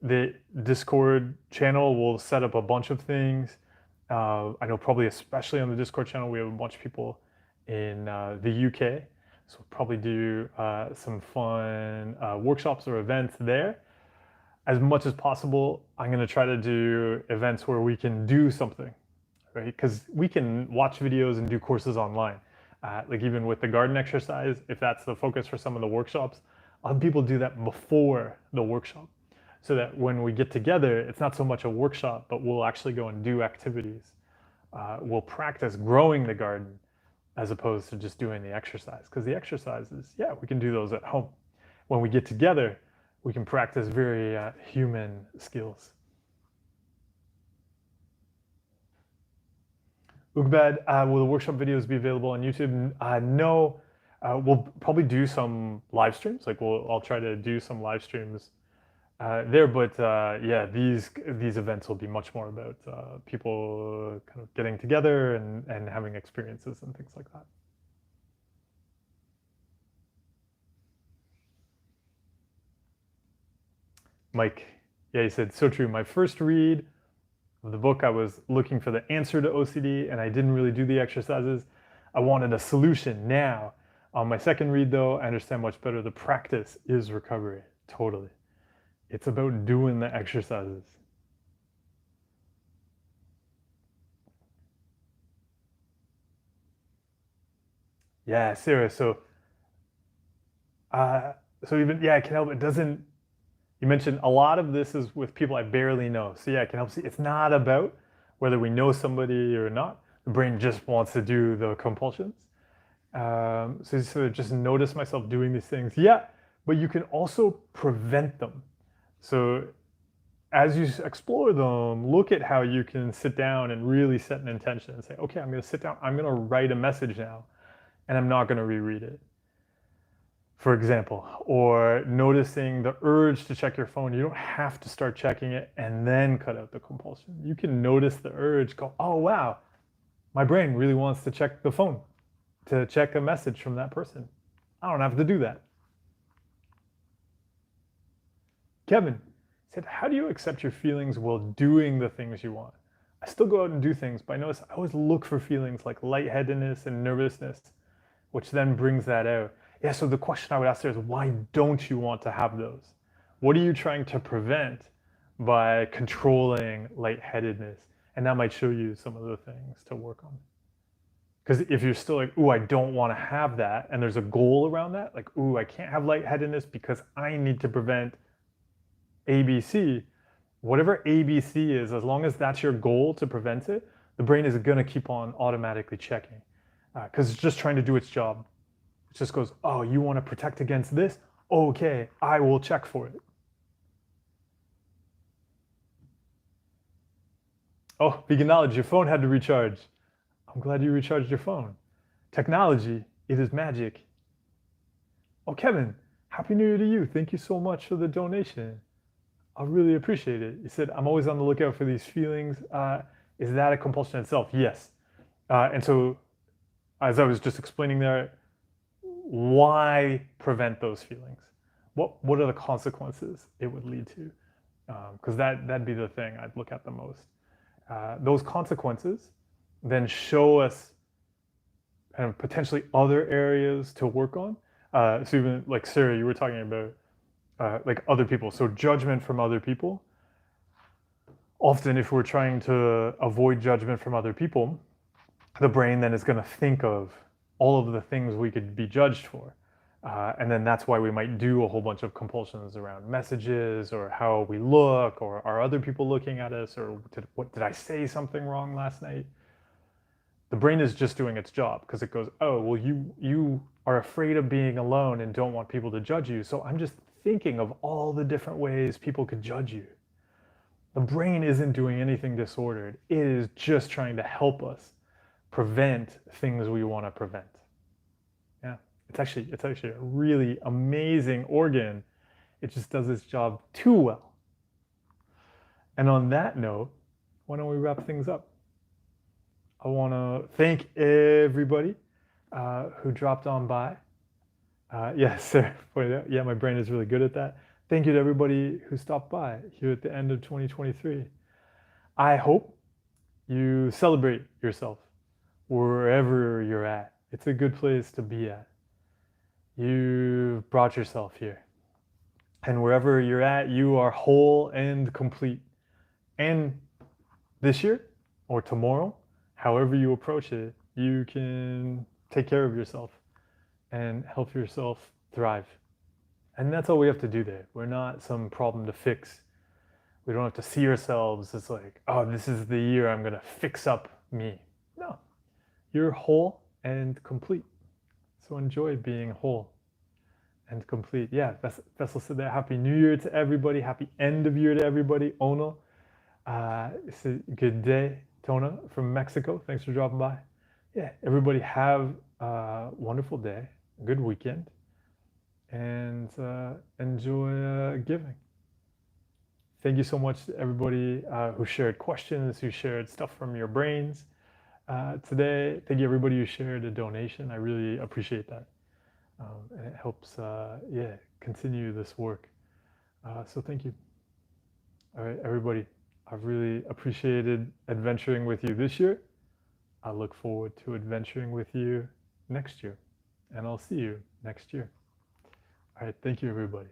the Discord channel will set up a bunch of things. I know probably especially on the Discord channel, we have a bunch of people in the UK. So we'll probably do some fun workshops or events there. As much as possible, I'm going to try to do events where we can do something, right? Because we can watch videos and do courses online. Like even with the garden exercise, if that's the focus for some of the workshops, a lot of people do that before the workshop. So that when we get together, it's not so much a workshop, but we'll actually go and do activities. We'll practice growing the garden as opposed to just doing the exercise. Because the exercises, yeah, we can do those at home. When we get together, we can practice very human skills. Ugbad, will the workshop videos be available on YouTube? No, we'll probably do some live streams. Like I'll try to do some live streams there, but yeah, these events will be much more about people kind of getting together and having experiences and things like that. Mike, yeah, he said, so true. My first read of the book, I was looking for the answer to OCD and I didn't really do the exercises. I wanted a solution now. On my second read though, I understand much better. The practice is recovery, totally. It's about doing the exercises. Yeah, Sarah, so even, yeah, it can help. It doesn't, you mentioned a lot of this is with people I barely know. So yeah, it can help see. It's not about whether we know somebody or not. The brain just wants to do the compulsions. So just notice myself doing these things. Yeah, but you can also prevent them. So as you explore them, look at how you can sit down and really set an intention and say, okay, I'm going to sit down. I'm going to write a message now, and I'm not going to reread it, for example. Or noticing the urge to check your phone. You don't have to start checking it and then cut out the compulsion. You can notice the urge, go, oh, wow, my brain really wants to check the phone, to check a message from that person. I don't have to do that. Kevin said, how do you accept your feelings while doing the things you want? I still go out and do things, but I notice I always look for feelings like lightheadedness and nervousness, which then brings that out. Yeah, so the question I would ask there is, why don't you want to have those? What are you trying to prevent by controlling lightheadedness? And that might show you some of the things to work on. Because if you're still like, ooh, I don't want to have that, and there's a goal around that, like, ooh, I can't have lightheadedness because I need to prevent ABC, whatever ABC is, as long as that's your goal to prevent it, the brain is going to keep on automatically checking because it's just trying to do its job. It just goes, oh, you want to protect against this? Okay, I will check for it. Oh, vegan knowledge, your phone had to recharge. I'm glad you recharged your phone. Technology, it is magic. Oh, Kevin, Happy New Year to you. Thank you so much for the donation. I really appreciate it. You said, I'm always on the lookout for these feelings. Is that a compulsion itself? Yes. And so, as I was just explaining there, why prevent those feelings? What are the consequences it would lead to? Because that'd be the thing I'd look at the most. Those consequences then show us kind of potentially other areas to work on. So even like Sarah, you were talking about like other people. So judgment from other people. Often, if we're trying to avoid judgment from other people, the brain then is going to think of all of the things we could be judged for. And then that's why we might do a whole bunch of compulsions around messages or how we look or are other people looking at us or did I say something wrong last night? The brain is just doing its job because it goes, oh, well, you are afraid of being alone and don't want people to judge you. So I'm just thinking of all the different ways people could judge you. The brain isn't doing anything disordered. It is just trying to help us prevent things we want to prevent. Yeah, it's actually a really amazing organ. It just does its job too well. And on that note, why don't we wrap things up? I want to thank everybody who dropped on by. Yes, Sarah pointed out. Yeah, my brain is really good at that. Thank you to everybody who stopped by here at the end of 2023. I hope you celebrate yourself wherever you're at. It's a good place to be at. You've brought yourself here. And wherever you're at, you are whole and complete. And this year or tomorrow, however you approach it, you can take care of yourself and help yourself thrive. And that's all we have to do there. We're not some problem to fix. We don't have to see ourselves as like, oh, this is the year I'm going to fix up me. No, you're whole and complete. So enjoy being whole and complete. Yeah, Vessel said that. Happy New Year to everybody. Happy end of year to everybody. Ono, it's a good day. Tona from Mexico, thanks for dropping by. Yeah, everybody have a wonderful day, a good weekend, and enjoy giving. Thank you so much to everybody who shared questions, who shared stuff from your brains today. Thank you everybody who shared a donation. I really appreciate that. And it helps, continue this work. So thank you. All right, everybody. I've really appreciated adventuring with you this year. I look forward to adventuring with you next year. And I'll see you next year. All right, thank you, everybody.